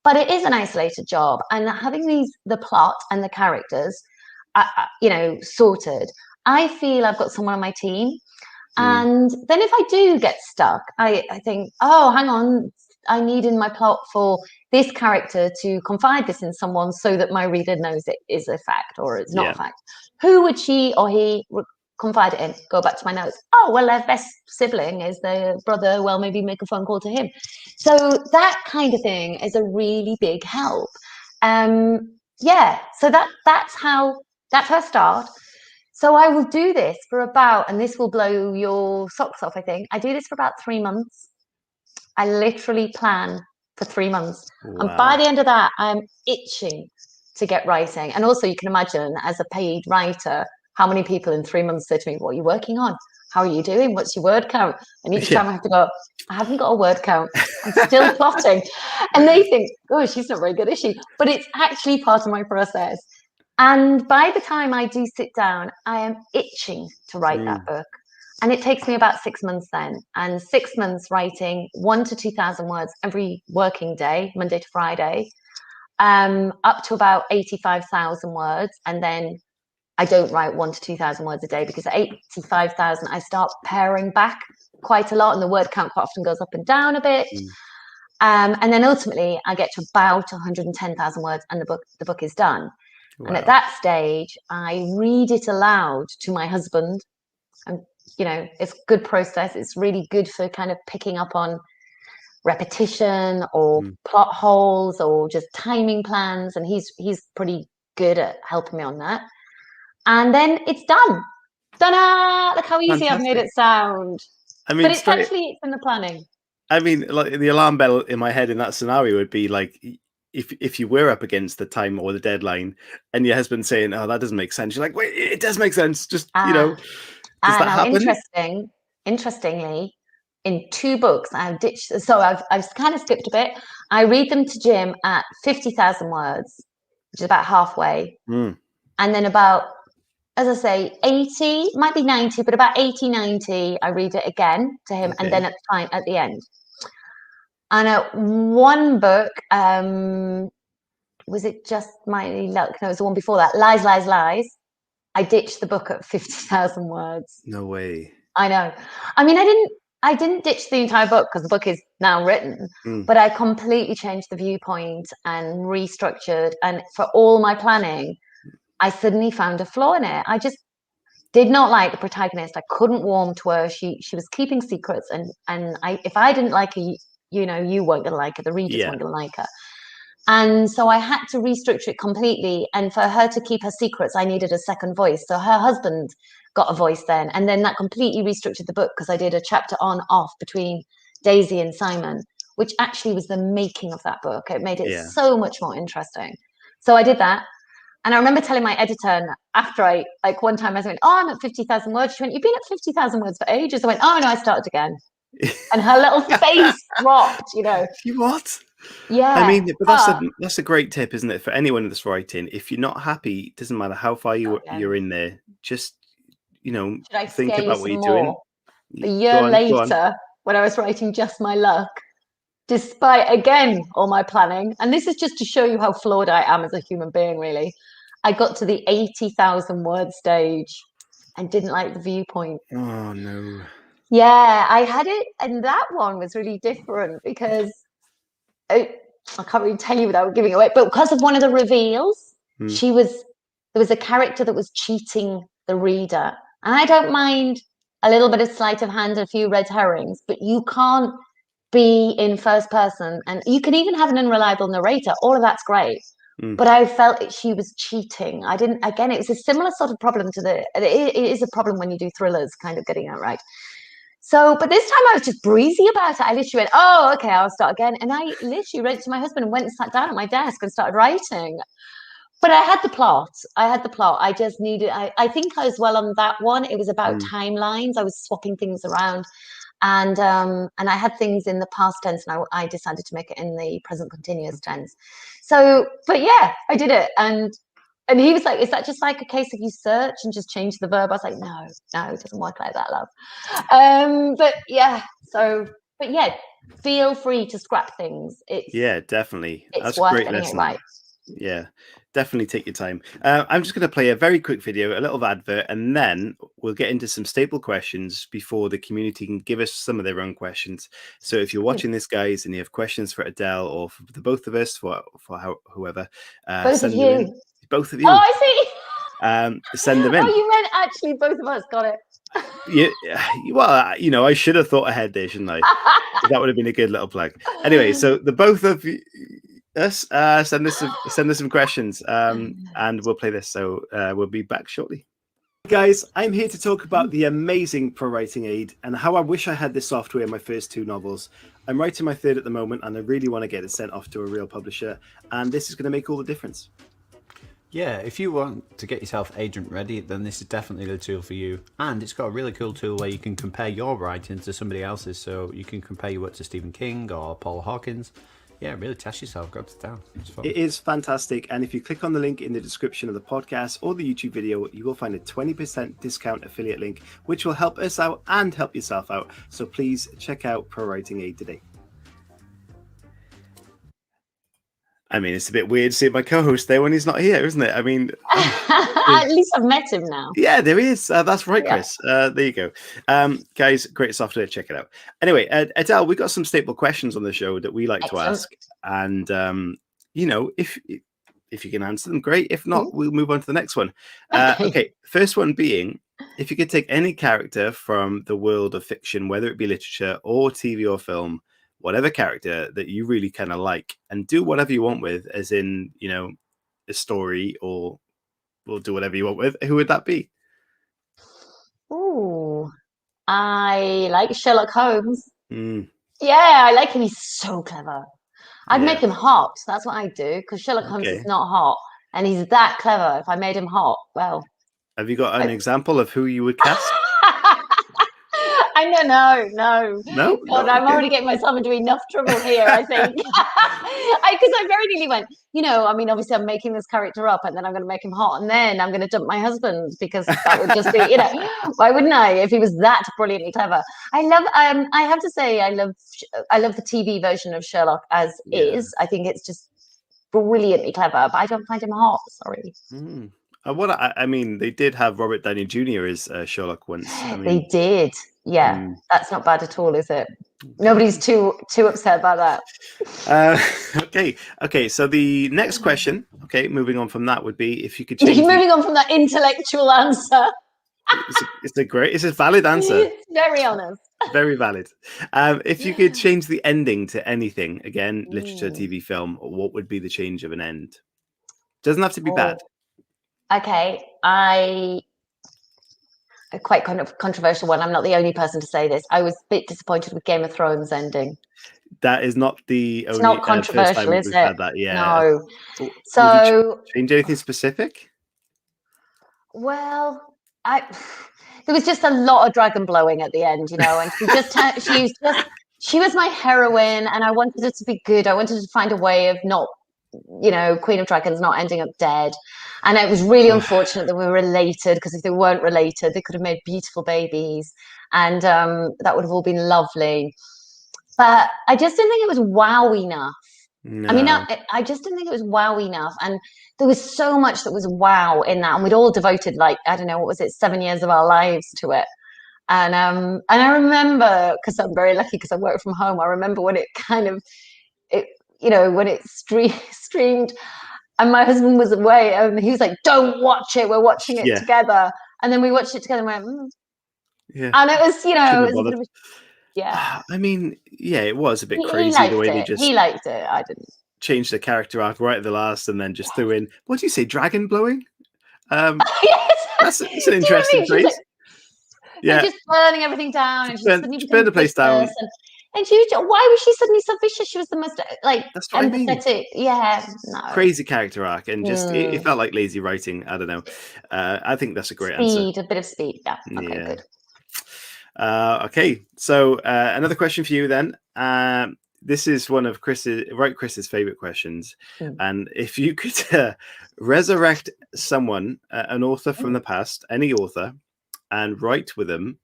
but it is an isolated job. And having the plot and the characters, sorted, I feel I've got someone on my team. And then if I do get stuck, I think, oh, hang on, I need in my plot for this character to confide this in someone so that my reader knows it is a fact or it's not a fact. Who would she or he confide it in? Go back to my notes. Oh, well, their best sibling is their brother. Well, maybe make a phone call to him. So that kind of thing is a really big help. So that's how I start. So I will do this for about, and this will blow your socks off, I think. I do this for about 3 months. I literally plan for 3 months. Wow. And by the end of that, I'm itching to get writing. And also you can imagine, as a paid writer, how many people in 3 months say to me, what are you working on? How are you doing? What's your word count? And each time I have to go, I haven't got a word count. I'm still plotting. And they think, oh, she's not very good, is she? But it's actually part of my process. And by the time I do sit down, I am itching to write that book. And it takes me about 6 months then. And 6 months writing 1,000 to 2,000 words every working day, Monday to Friday, up to about 85,000 words. And then I don't write 1,000 to 2,000 words a day, because at 85,000, I start paring back quite a lot. And the word count quite often goes up and down a bit. And then ultimately I get to about 110,000 words and the book is done. Wow. And at that stage, I read it aloud to my husband. And, it's a good process. It's really good for kind of picking up on repetition or plot holes or just timing plans. And he's pretty good at helping me on that. And then it's done. Ta-da! Look how easy I've made it sound. I mean, but it's in the planning. I mean, like, the alarm bell in my head in that scenario would be like, if you were up against the time or the deadline and your husband saying, oh, that doesn't make sense. You're like, wait, it does make sense. Just, does that happen? Interestingly, in 2 books, I've ditched. So I've kind of skipped a bit. I read them to Jim at 50,000 words, which is about halfway. And then about, as I say, 80, might be 90, but about 80, 90, I read it again to him. Okay. And then at the end. And at one book, was it Just My Luck? No, it was the one before that. Lies, Lies, Lies. I ditched the book at 50,000 words. No way. I know. I mean, I didn't ditch the entire book because the book is now written, but I completely changed the viewpoint and restructured. And for all my planning, I suddenly found a flaw in it. I just did not like the protagonist. I couldn't warm to her. She was keeping secrets, and if I didn't like her, you weren't going to like her. The readers weren't going to like her. And so I had to restructure it completely. And for her to keep her secrets, I needed a second voice. So her husband got a voice then. And then that completely restructured the book, because I did a chapter on off between Daisy and Simon, which actually was the making of that book. It made it so much more interesting. So I did that. And I remember telling my editor after one time I went, oh, I'm at 50,000 words. She went, you've been at 50,000 words for ages. I went, oh, no, I started again. And her little face dropped, you know. What? I Yeah. mean, but that's a great tip, isn't it, for anyone that's writing? If you're not happy, it doesn't matter how far you're in there. Just Should I think scare you about what some you're doing. more? A year Go on. later, when I was writing Just My Luck, despite again all my planning, and this is just to show you how flawed I am as a human being, really. I got to the 80,000 word stage and didn't like the viewpoint. Oh no. Yeah, I had it, and that one was really different because I can't really tell you without giving it away, but because of one of the reveals, there was a character that was cheating the reader. And I don't mind a little bit of sleight of hand, a few red herrings, but you can't be in first person, and you can even have an unreliable narrator. All of that's great. But I felt she was cheating. I didn't, again, it was a similar sort of problem to it is a problem when you do thrillers, kind of getting that right. So, but this time I was just breezy about it. I literally went, oh, okay, I'll start again. And I literally read it to my husband and went and sat down at my desk and started writing. But I had the plot. I just needed, I think I was well on that one. It was about timelines. I was swapping things around. And I had things in the past tense, and I decided to make it in the present continuous tense. So, but yeah, I did it. And he was like, is that just like a case of you search and just change the verb? I was like, no, it doesn't work like that, love. But yeah, but yeah, feel free to scrap things. Definitely. It's That's a worth great getting lesson. it right. Yeah, definitely take your time. I'm just going to play a very quick video, a little advert, and then we'll get into some staple questions before the community can give us some of their own questions. So if you're watching this, guys, and you have questions for Adele or for the both of us, for whoever, Both send of them you. in. Both of you. Oh, I see. Send them in. Oh, you meant actually both of us. Got it. Well, I should have thought ahead there, shouldn't I? That would have been a good little plug. Anyway, so the both of you. Us send us some questions and we'll play this. So we'll be back shortly. Guys, I'm here to talk about the amazing Pro Writing Aid and how I wish I had this software in my first two novels. I'm writing my third at the moment and I really want to get it sent off to a real publisher, and this is going to make all the difference. Yeah, if you want to get yourself agent ready, then this is definitely the tool for you. And it's got a really cool tool where you can compare your writing to somebody else's. So you can compare your work to Stephen King or Paul Hawkins. Yeah, really test yourself. Go to town. It's fun. It is fantastic. And if you click on the link in the description of the podcast or the YouTube video, you will find a 20% discount affiliate link, which will help us out and help yourself out. So please check out Pro Writing Aid today. I mean, it's a bit weird seeing my co-host there when he's not here, isn't it? I mean, at least I've met him now. Yeah, there he is. That's right, Chris. There you go. Guys, great software. Check it out. Anyway, Adele, we got some staple questions on the show that we like to ask. And, if you can answer them, great. If not, we'll move on to the next one. Okay. First one being, if you could take any character from the world of fiction, whether it be literature or TV or film, whatever character that you really kind of like, and do whatever you want with, as in, a story, or we'll do whatever you want with, who would that be? Ooh, I like Sherlock Holmes. Yeah, I like him. He's so clever. I'd make him hot. That's what I do, because Sherlock Holmes is not hot, and he's that clever. If I made him hot, well. Have you got an example of who you would cast? I know, no. God, I'm already getting myself into enough trouble here, I think. Because I very nearly went, obviously I'm making this character up and then I'm going to make him hot and then I'm going to dump my husband, because that would just be, why wouldn't I, if he was that brilliantly clever? I have to say, I love the TV version of Sherlock as is. I think it's just brilliantly clever, but I don't find him hot, sorry. They did have Robert Downey Jr. as Sherlock once. They did. Yeah, that's not bad at all, is it? Nobody's too upset about that. Okay. So the next question, moving on from that, would be if you could change. Moving on from that intellectual answer. It's a valid answer. It's very honest. Very valid. If you could change the ending to anything, again, literature, TV, film, what would be the change of an end? Doesn't have to be bad. Okay, a quite kind of controversial one. I'm not the only person to say this. I was a bit disappointed with Game of Thrones ending. That is not the only. It's not controversial, is it? Had that. Yeah. No. So change anything specific? Well, there was just a lot of dragon blowing at the end, and she was my heroine, and I wanted it to be good. I wanted to find a way of not, Queen of Dragons not ending up dead. And it was really unfortunate that we were related, because if they weren't related, they could have made beautiful babies, and that would have all been lovely. But I just didn't think it was wow enough. No. I mean, I just didn't think it was wow enough. And there was so much that was wow in that. And we'd all devoted, like, I don't know, what was it, 7 years of our lives to it. And I remember, because I'm very lucky because I work from home, I remember when it when it streamed, and my husband was away, and he was like, "Don't watch it. We're watching it together." And then we watched it together and went, Yeah. And it was, it was a bit of yeah. I mean, yeah, it was a bit crazy the way they just he liked it. I didn't. Changed the character arc right at the last, and then just threw in, what do you say, dragon blowing? Yes. It's an interesting phrase. Yeah, just burning everything down, and burn the place down. And why was she suddenly so vicious? She was the most that's what empathetic. I mean. Yeah, no. Crazy character arc, and just it felt like lazy writing. I don't know. I think that's a great answer. A bit of speed. Yeah. Okay, good. Okay, so another question for you then. This is one of Chris's favorite questions, and if you could resurrect someone, an author from the past, any author, and write with them,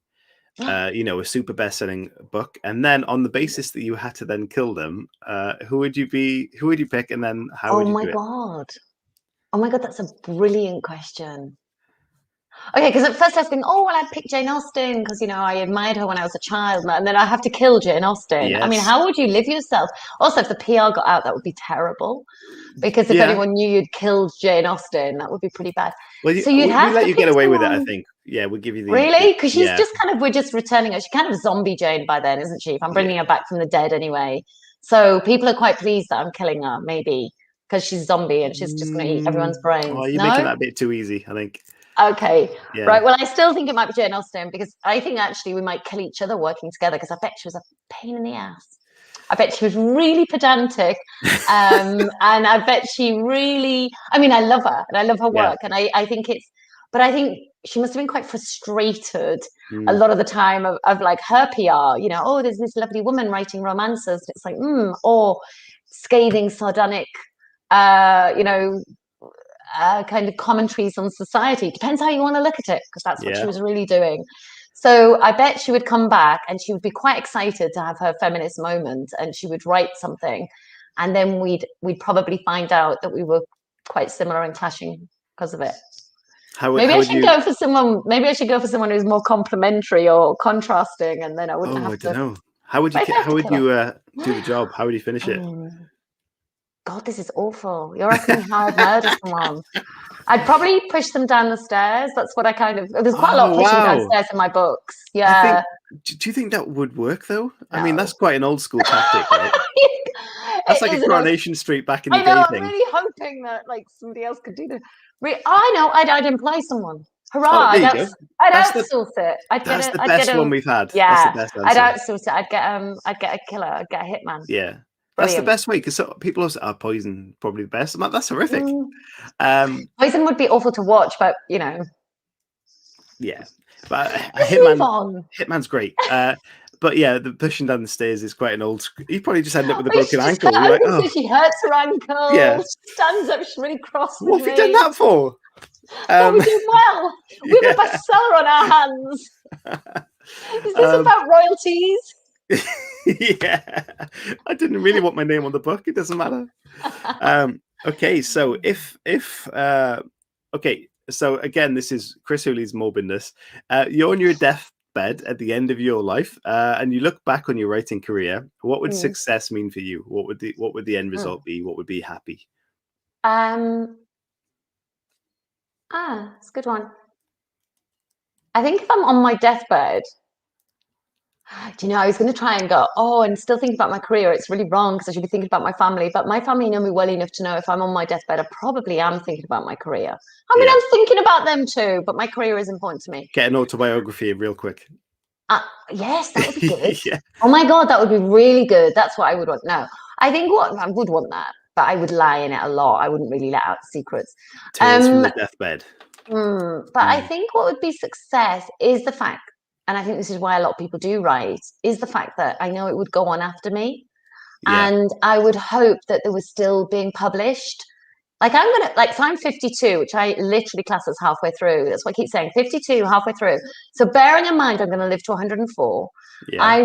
a super best-selling book, and then on the basis that you had to then kill them, who would you pick, and then how would you do it? Oh my god, that's a brilliant question. Okay, because at first I was thinking, I'd pick Jane Austen because, I admired her when I was a child, and then I have to kill Jane Austen. Yes. I mean, how would you live yourself? Also, if the PR got out, that would be terrible, because if anyone knew you'd killed Jane Austen, that would be pretty bad. Well, so we'd let you get away with it, I think. Yeah, we'll give you the... Really? Because she's just we're just returning her. She's kind of zombie Jane by then, isn't she? If I'm bringing her back from the dead anyway. So people are quite pleased that I'm killing her, maybe, because she's zombie and she's just going to eat everyone's brains. Oh, you're making that a bit too easy, I think. Okay, right. Well, I still think it might be Jane Austen, because I think actually we might kill each other working together, because I bet she was a pain in the ass. I bet she was really pedantic, and I bet she really... I mean, I love her, and I love her work, and I think it's... But I think she must have been quite frustrated a lot of the time of like her PR, there's this lovely woman writing romances. It's like, or scathing, sardonic, kind of commentaries on society. Depends how you want to look at it, because that's what she was really doing. So I bet she would come back and she would be quite excited to have her feminist moment, and she would write something, and then we'd probably find out that we were quite similar and clashing because of it. Maybe I should go for someone who's more complimentary or contrasting, and then I wouldn't have to. I don't know. How would you do the job? How would you finish it? God, this is awful. You're asking me how I'd murder someone. I'd probably push them down the stairs. That's what I there's quite a lot of pushing downstairs in my books. Yeah. Do you think that would work though? No. I mean, that's quite an old school tactic, right? That's like a Coronation Street back in the day thing. I'm really hoping that somebody else could do that. I know. I'd employ someone. Hurrah! I'd outsource it. That's the best one we've had. Yeah, that's the best I'd outsource it. I'd get a killer. I'd get a hitman. Yeah. That's the best way, because people also poison probably the best. That's horrific. Poison would be awful to watch, but yeah. But Hitman's great. But yeah, the pushing down the stairs is quite an old. You probably just end up with a broken ankle. You're like, she hurts her ankle. Yeah, stands up. She's really cross. What have you done that for? We're doing well. We have a bestseller on our hands. Is this about royalties? Yeah, I didn't really want my name on the book. It doesn't matter. Okay, so so again, this is Chris Hooley's morbidness. You're on your deathbed at the end of your life, and you look back on your writing career. What would success mean for you? What would the end result be? What would be happy? It's a good one. I think if I'm on my deathbed, do you know, I was going to try and go, and still think about my career. It's really wrong, because I should be thinking about my family. But my family know me well enough to know if I'm on my deathbed, I probably am thinking about my career. I mean, I'm thinking about them too, but my career is important to me. Get an autobiography real quick. Yes, that would be good. Yeah. Oh my God, that would be really good. That's what I would want. No, I think I would want that, but I would lie in it a lot. I wouldn't really let out secrets. Tales from the deathbed. But I think what would be success is the fact, and I think this is why a lot of people do write, is the fact that I know it would go on after me. Yeah. And I would hope that there was still being published. Like so I'm 52, which I literally class as halfway through. That's what I keep saying, 52, halfway through. So bearing in mind, I'm going to live to 104. Yeah. I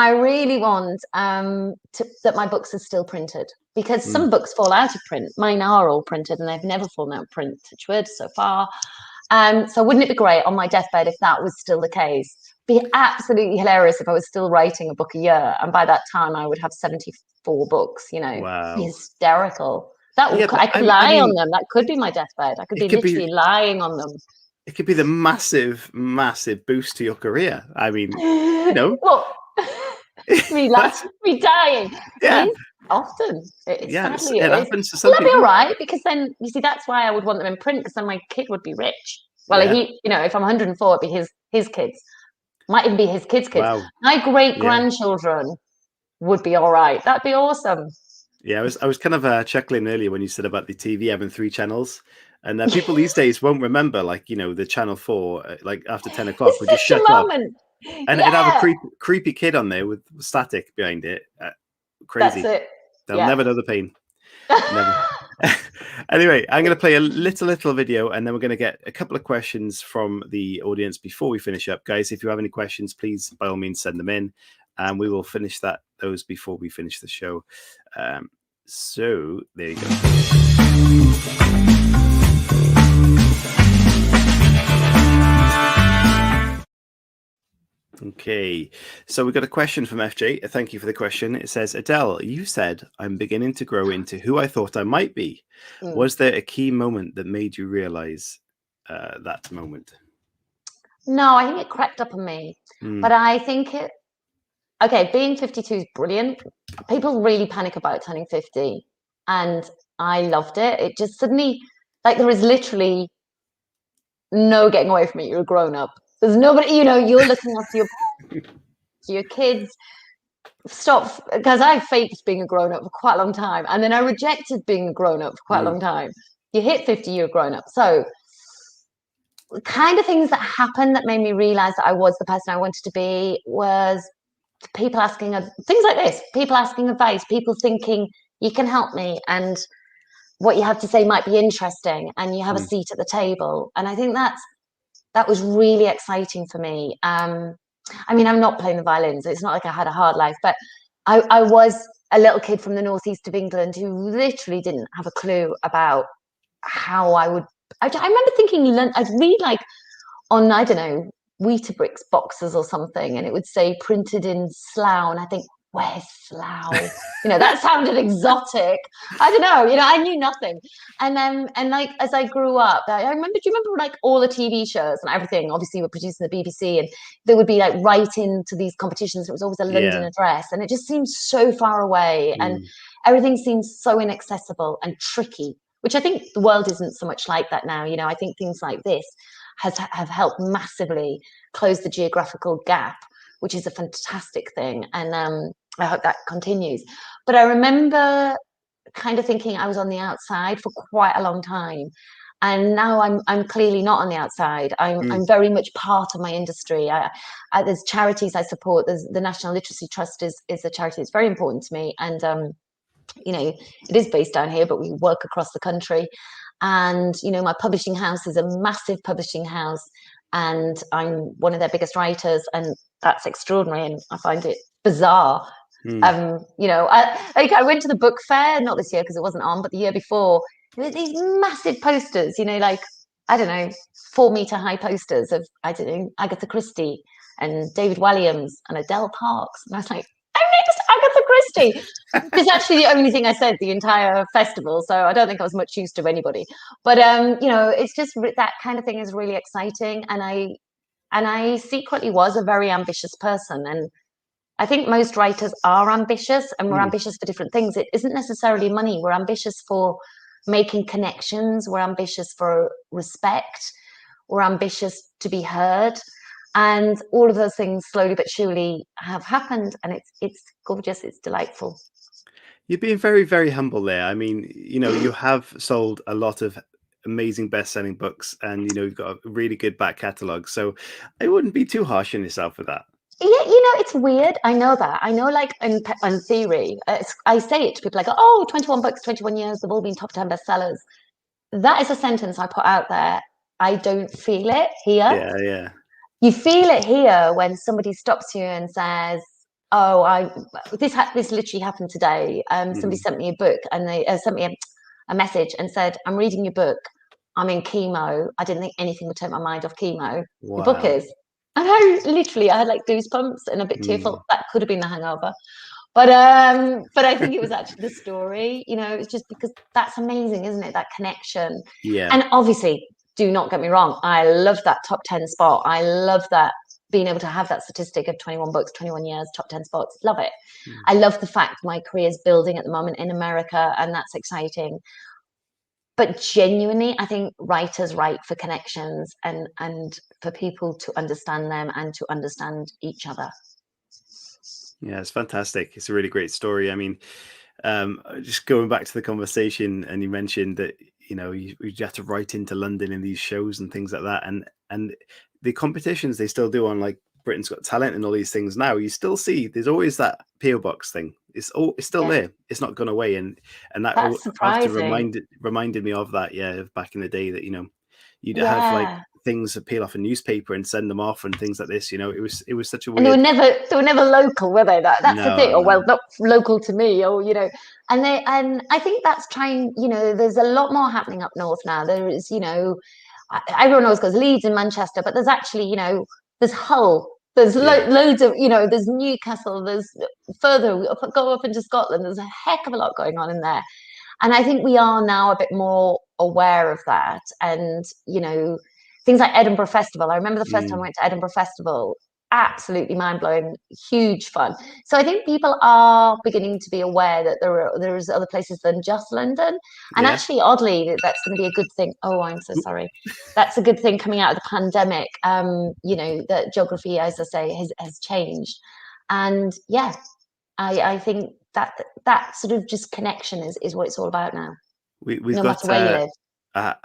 really want that my books are still printed, because some books fall out of print. Mine are all printed and they've never fallen out of print, touch wood, so far. So wouldn't it be great on my deathbed if that was still the case? Be absolutely hilarious if I was still writing a book a year, and by that time I would have 74 books. Wow. Hysterical. I could lie on them. That could be my deathbed. I could be literally lying on them. It could be the massive boost to your career. I mean, well, me dying. Yeah. Often. It happens to some people. That'd be all right, because then, you see, that's why I would want them in print, because then my kid would be rich. Well, if I'm 104, it'd be his kids. Might even be his kids' kids. Wow. My great-grandchildren would be all right. That'd be awesome. Yeah, I was kind of chuckling earlier when you said about the TV having 3 channels. And people these days won't remember, the channel 4, after 10 o'clock, would just shut off. And it'd have a creepy kid on there with static behind it. Crazy. That's it. They'll never know the pain. Never. Anyway, I'm going to play a little video, and then we're going to get a couple of questions from the audience before we finish up. Guys, if you have any questions, please, by all means, send them in, and we will finish those before we finish the show. So there you go. Okay, so we've got a question from FJ. Thank you for the question. It says, Adele, you said, I'm beginning to grow into who I thought I might be. Was there a key moment that made you realize that moment? No, I think it crept up on me. But I think being 52 is brilliant. People really panic about turning 50. And I loved it. It just suddenly, there is literally no getting away from it. You're a grown up. There's nobody, you're looking after your kids. Stop, because I faked being a grown up for quite a long time, and then I rejected being a grown up for quite a long time. You hit 50, you're a grown up. So, the kind of things that happened that made me realize that I was the person I wanted to be was people asking things like this, people asking advice, people thinking you can help me, and what you have to say might be interesting, and you have a seat at the table. And I think that was really exciting for me. I'm not playing the violins. So it's not like I had a hard life, but I was a little kid from the northeast of England who literally didn't have a clue about how I would. I remember thinking I'd read on, I don't know, Weetabix boxes or something, and it would say printed in Slough, and I think, where's Slough? That sounded exotic. I don't know, I knew nothing. And as I grew up, do you remember all the TV shows and everything obviously were produced in the BBC, and they would be right into these competitions. It was always a London address, and it just seemed so far away, and everything seemed so inaccessible and tricky, which I think the world isn't so much like that now. I think things like this have helped massively close the geographical gap, which is a fantastic thing. And I hope that continues. But I remember kind of thinking I was on the outside for quite a long time. And now I'm clearly not on the outside. I'm very much part of my industry. There's charities I support. There's the National Literacy Trust is a charity that's very important to me. And, it is based down here, but we work across the country. And, my publishing house is a massive publishing house, and I'm one of their biggest writers, and that's extraordinary, and I find it bizarre. I went to the book fair, not this year because it wasn't on, but the year before. There were these massive posters, I don't know, 4-meter high posters of, I don't know, Agatha Christie and David Walliams and Adele Parks, and I was like, I noticed Agatha Christie. It's actually the only thing I said the entire festival, so I don't think I was much use to anybody. But it's just that kind of thing is really exciting, and I secretly was a very ambitious person, and I think most writers are ambitious, and we're ambitious for different things. It isn't necessarily money. We're ambitious for making connections. We're ambitious for respect. We're ambitious to be heard. And all of those things slowly but surely have happened, and it's gorgeous. It's delightful. You're being very, very humble there. I mean, you have sold a lot of amazing best-selling books, and you've got a really good back catalogue. So I wouldn't be too harsh on yourself with that. Yeah, it's weird. I know that. I know, like, in theory, I say it to people like, oh, 21 books, 21 years, they've all been top 10 bestsellers. That is a sentence I put out there. I don't feel it here. Yeah. You feel it here when somebody stops you and says, oh, this literally happened today. Somebody sent me a book, and they sent me a message and said, I'm reading your book. I'm in chemo. I didn't think anything would take my mind off chemo. Wow. Your book is. And I had like goosebumps and a bit tearful. That could have been the hangover. But I think it was actually the story. It's just because that's amazing, isn't it? That connection. Yeah. And obviously, do not get me wrong, I love that top 10 spot. I love that, being able to have that statistic of 21 books, 21 years, top 10 spots. Love it. I love the fact my career is building at the moment in America, and that's exciting. But genuinely, I think writers write for connections and for people to understand them and to understand each other. Yeah, it's fantastic. It's a really great story. I mean, just going back to the conversation, and you mentioned that you have to write into London in these shows and things like that, and the competitions they still do on, like, Britain's Got Talent and all these things now. You still see there's always that PO box thing. It's still there. It's not gone away, and that often reminded me of that. Yeah, back in the day, that you'd have like things peel off a newspaper and send them off and things like this. It was such a weird. And they were never local, were they? That's the thing. Well, not local to me, and I think that's trying. There's a lot more happening up north now. There is, everyone always goes Leeds and Manchester, but there's actually, there's Hull. There's loads of, there's Newcastle. There's further go up into Scotland. There's a heck of a lot going on in there. And I think we are now a bit more aware of that. And, things like Edinburgh Festival. I remember the first time I went to Edinburgh Festival, absolutely mind-blowing, huge fun. So I think people are beginning to be aware that there is other places than just London. And actually, oddly, that's going to be a good thing. Oh, I'm so sorry. That's a good thing coming out of the pandemic. That geography, as I say, has changed. And I think that sort of just connection is what it's all about now. We've no got matter where you live.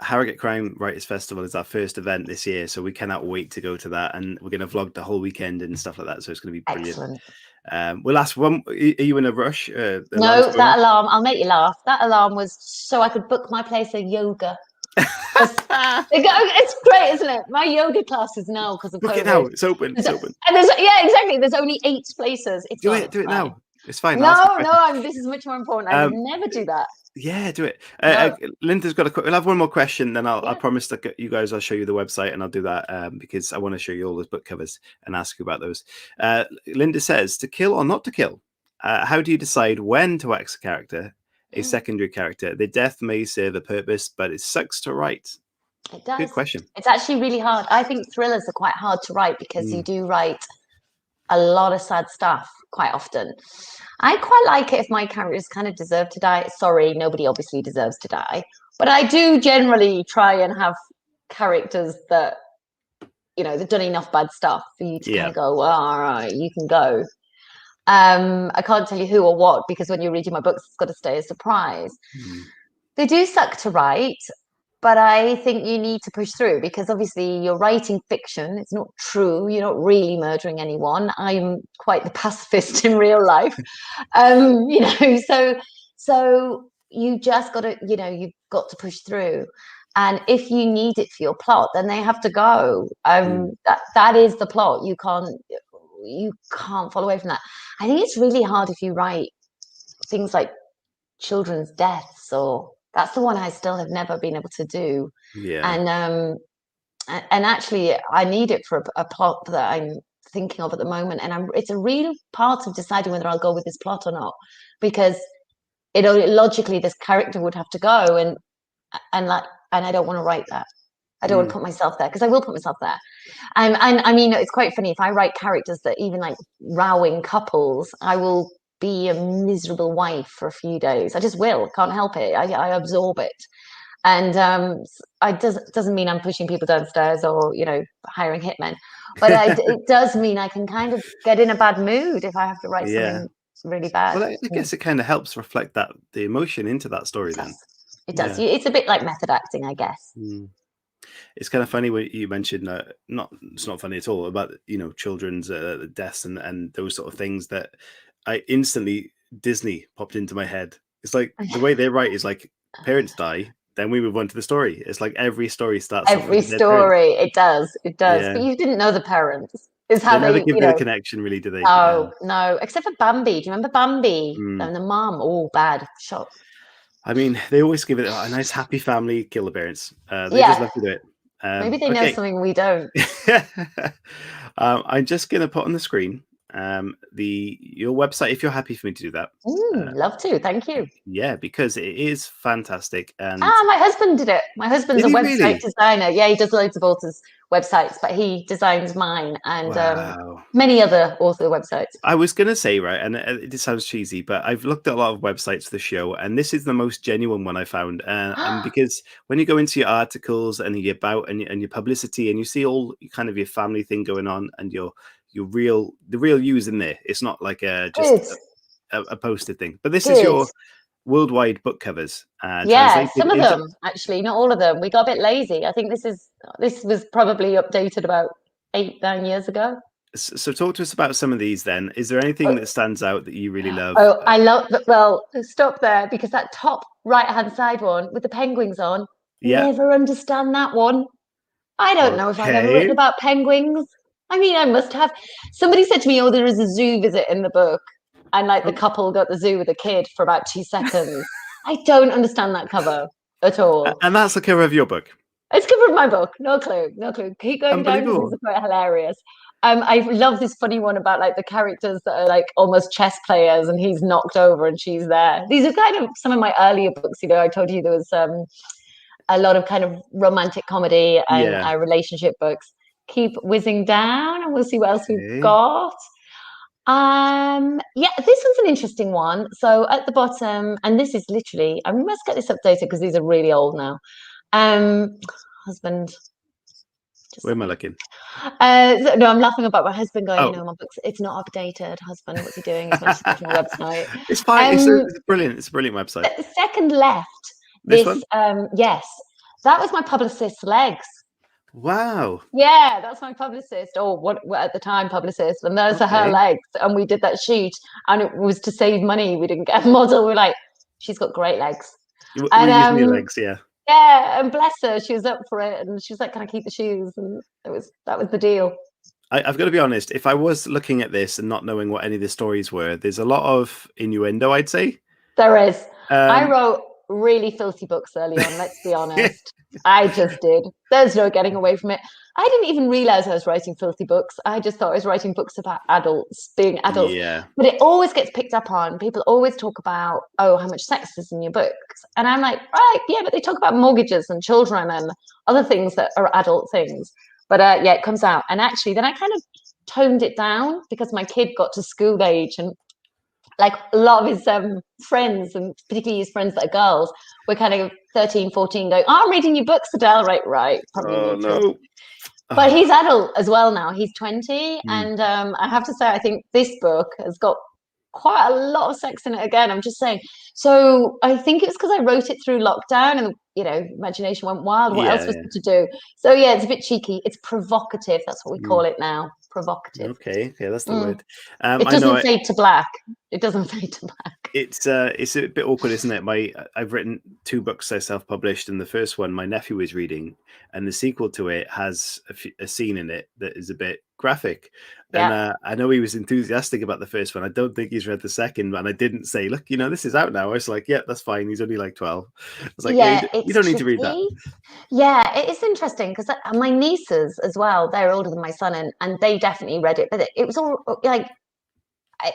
Harrogate Crime Writers Festival is our first event this year, so we cannot wait to go to that, and we're going to vlog the whole weekend and stuff like that, so it's going to be brilliant. Excellent. We'll ask one, are you in a rush? No, that alarm, I'll make you laugh. That alarm was so I could book my place of yoga. It's great, isn't it? My yoga classes now, because of Book COVID. it now. It's open. And exactly. There's only 8 places. Do it now. It's fine. This is much more important. I would never do that. Yeah, do it. Linda's got we'll have one more question, then I promise that you guys, I'll show you the website, and I'll do that because I want to show you all those book covers and ask you about those. Linda says, to kill or not to kill, how do you decide when to wax a character, a secondary character? The death may serve a purpose, but it sucks to write. It does. Good question. It's actually really hard. I think thrillers are quite hard to write because you do write a lot of sad stuff quite often. I quite like it if my characters kind of deserve to die. Sorry, nobody obviously deserves to die, but I do generally try and have characters that, they've done enough bad stuff for you to kind of go, well, all right, you can go. I can't tell you who or what, because when you're reading my books, it's got to stay a surprise. They do suck to write, but I think you need to push through, because obviously you're writing fiction. It's not true. You're not really murdering anyone. I'm quite the pacifist in real life. So you just got to, you've got to push through. And if you need it for your plot, then they have to go. That is the plot. You can't fall away from that. I think it's really hard if you write things like children's deaths, or that's the one I still have never been able to do. And actually I need it for a plot that I'm thinking of at the moment, and it's a real part of deciding whether I'll go with this plot or not, because logically this character would have to go, and I don't want to write that. I don't want to put myself there, because I will put myself there. And I mean, it's quite funny, if I write characters that even like rowing couples, I will be a miserable wife for a few days. I just will, can't help it. I absorb it. And doesn't mean I'm pushing people downstairs or hiring hitmen, but it does mean I can kind of get in a bad mood if I have to write something really bad. Well, I guess it kind of helps reflect the emotion into that story then. It does. It's a bit like method acting, I guess. It's kind of funny when you mentioned it's not funny at all about children's deaths and those sort of things that I instantly Disney popped into my head. It's like the way they write is like parents die, then we move on to the story. It's like every story starts off with Every the dead parents. story, it does. Yeah. But you didn't know the parents. Is how They never they, give you the connection, really, do they? No, except for Bambi. Do you remember Bambi and the mum? Oh, bad shot. I mean, they always give it a nice happy family kill the parents. They just love to do it. Maybe they know something we don't. I'm just going to put on the screen your website, if you're happy for me to do that. Love to. Thank you. Yeah, because it is fantastic. And my husband did it. My husband's a website designer. Yeah, he does loads of authors' websites, but he designs mine and many other author websites. I was going to say, right, and it sounds cheesy, but I've looked at a lot of websites for the show, and this is the most genuine one I found. And because when you go into your articles and your about and your publicity, and you see all kind of your family thing going on, and the real you's in there. It's not like just a posted thing. But this is your worldwide book covers. Some of them actually, not all of them. We got a bit lazy. I think this was probably updated about 8-9 years ago. So talk to us about some of these then. Is there anything that stands out that you really love? I love that. Well, stop there, because that top right-hand side one with the penguins on, never understand that one. I don't know if I've ever written about penguins. I mean, I must have. Somebody said to me, there is a zoo visit in the book. And like the couple got the zoo with a kid for about 2 seconds. I don't understand that cover at all. And that's the cover of your book? It's the cover of my book. No clue. Keep going down. This is quite hilarious. I love this funny one about like the characters that are like almost chess players and he's knocked over and she's there. These are kind of some of my earlier books. I told you there was a lot of kind of romantic comedy and relationship books. Keep whizzing down and we'll see what else we've got. This one's an interesting one. So at the bottom, and this is literally, I must get this updated because these are really old now. Husband. Where am I looking? No, I'm laughing about my husband going, my books, it's not updated. Husband, what's he doing? He's not on my website. It's fine. It's brilliant. It's a brilliant website. Second left. This one? Yes. That was my publicist's legs. Wow. Yeah, that's my publicist, or what at the time publicist, and those are her legs. And we did that shoot, and it was to save money. We didn't get a model. We're like, she's got great legs. We're using your legs, yeah. Yeah, and bless her, she was up for it, and she was like, "Can I keep the shoes?" And that was the deal. I've got to be honest. If I was looking at this and not knowing what any of the stories were, there's a lot of innuendo, I'd say. There is. I wrote really filthy books early on, let's be honest. I just did. There's no getting away from it. I didn't even realize I was writing filthy books. I just thought I was writing books about adults being adults. Yeah. But it always gets picked up on. People always talk about, how much sex is in your books. And I'm like, right, yeah, but they talk about mortgages and children and other things that are adult things. But it comes out. And actually, then I kind of toned it down because my kid got to school age, and like a lot of his friends, and particularly his friends that are girls, were kind of 13, 14 going, I'm reading your books, Adele. Right. Probably no. But he's adult as well now. He's 20. And I have to say, I think this book has got quite a lot of sex in it again. I'm just saying. So I think it was because I wrote it through lockdown and, imagination went wild. What else was there to do? So, it's a bit cheeky. It's provocative. That's what we call it now. Provocative. Okay, that's the word. It doesn't fade to black. It doesn't fade to black. It's a bit awkward, isn't it? I've written 2 books I self-published, and the first one my nephew is reading, and the sequel to it has a scene in it that is a bit graphic. And I know he was enthusiastic about the first one. I don't think he's read the second one. I didn't say, look, this is out now. I was like, yeah, that's fine. He's only like 12. I was like, you don't need to read that. Yeah, it is interesting because my nieces as well, they're older than my son, and they definitely read it. But it was all like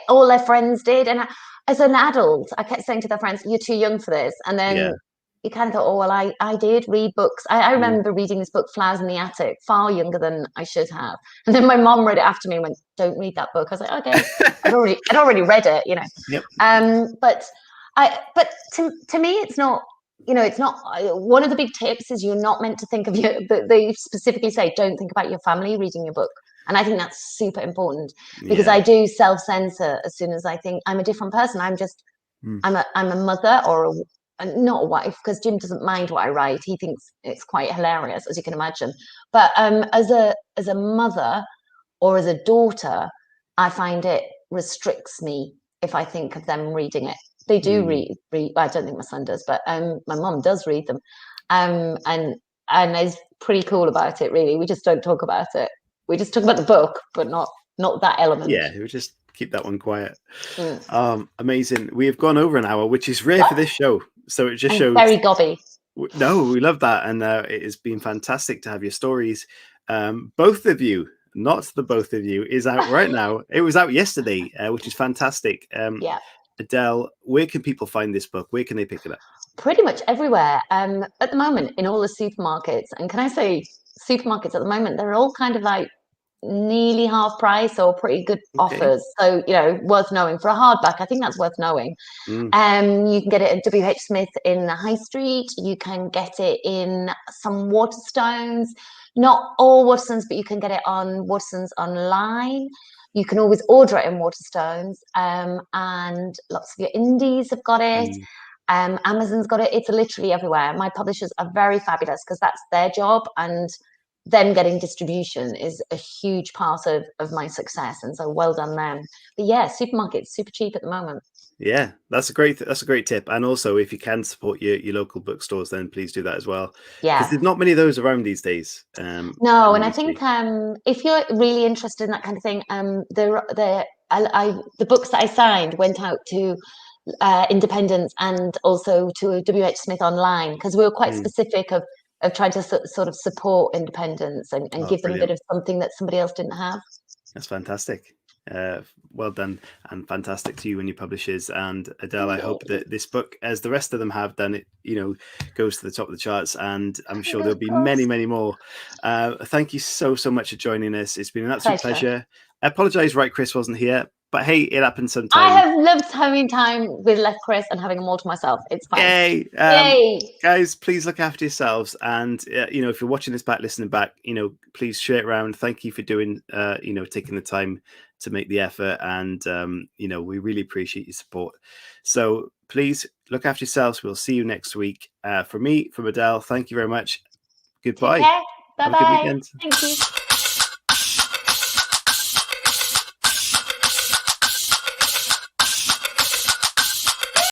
all their friends did. And as an adult, I kept saying to their friends, you're too young for this. And then you kind of thought, I did read books. I remember reading this book, Flowers in the Attic, far younger than I should have. And then my mom read it after me and went, don't read that book. I was like, okay, I'd already read it, Yep. But to me, it's not, it's not, one of the big tips is you're not meant to think of they specifically say, don't think about your family reading your book. And I think that's super important because I do self-censor as soon as I think I'm a different person. I'm a mother or not a wife, because Jim doesn't mind what I write. He thinks it's quite hilarious, as you can imagine. But as a mother or as a daughter, I find it restricts me if I think of them reading it. They do read. I don't think my son does, but my mum does read them, and is pretty cool about it. Really, we just don't talk about it. We just talk about the book, but not that element. Yeah, we just keep that one quiet. Amazing. We have gone over an hour, which is rare for this show. So it just shows. Very gobby. No, we love that, and it has been fantastic to have your stories. Both of you, not the both of you, is out right now. It was out yesterday, which is fantastic. Yeah. Adele, where can people find this book? Where can they pick it up? Pretty much everywhere. At the moment, in all the supermarkets, and can I say supermarkets at the moment, they're all kind of like nearly half price or pretty good offers. So, worth knowing for a hardback. I think that's worth knowing. You can get it at WH Smith in the High Street. You can get it in some Waterstones. Not all Waterstones, but you can get it on Waterstones online. You can always order it in Waterstones. And lots of your indies have got it. Amazon's got it. It's literally everywhere. My publishers are very fabulous because that's their job, and them getting distribution is a huge part of my success, and so well done them. But yeah, supermarkets super cheap at the moment. Yeah, that's a great tip. And also, if you can support your local bookstores, then please do that as well. Yeah, because there's not many of those around these days. No, and I think if you're really interested in that kind of thing, the books that I signed went out to independents and also to WH Smith online, because we were quite specific of trying to sort of support independents and give them a bit of something that somebody else didn't have. That's fantastic. Well done, and fantastic to you and your publishers. And Adele, I hope that this book, as the rest of them have done, it goes to the top of the charts, and I'm sure there'll be many more. Thank you so much for joining us. It's been an absolute pleasure. I apologize, right, Chris wasn't here, but hey, it happens sometimes. I have loved having time with Chris and having them all to myself. It's fine. Yay! Yay! Guys, please look after yourselves, and if you're watching this back, listening back, please share it around. Thank you for doing taking the time to make the effort, and we really appreciate your support. So please look after yourselves. We'll see you next week. From me, from Adele, thank you very much. Goodbye. Bye. Have a good weekend. Thank you.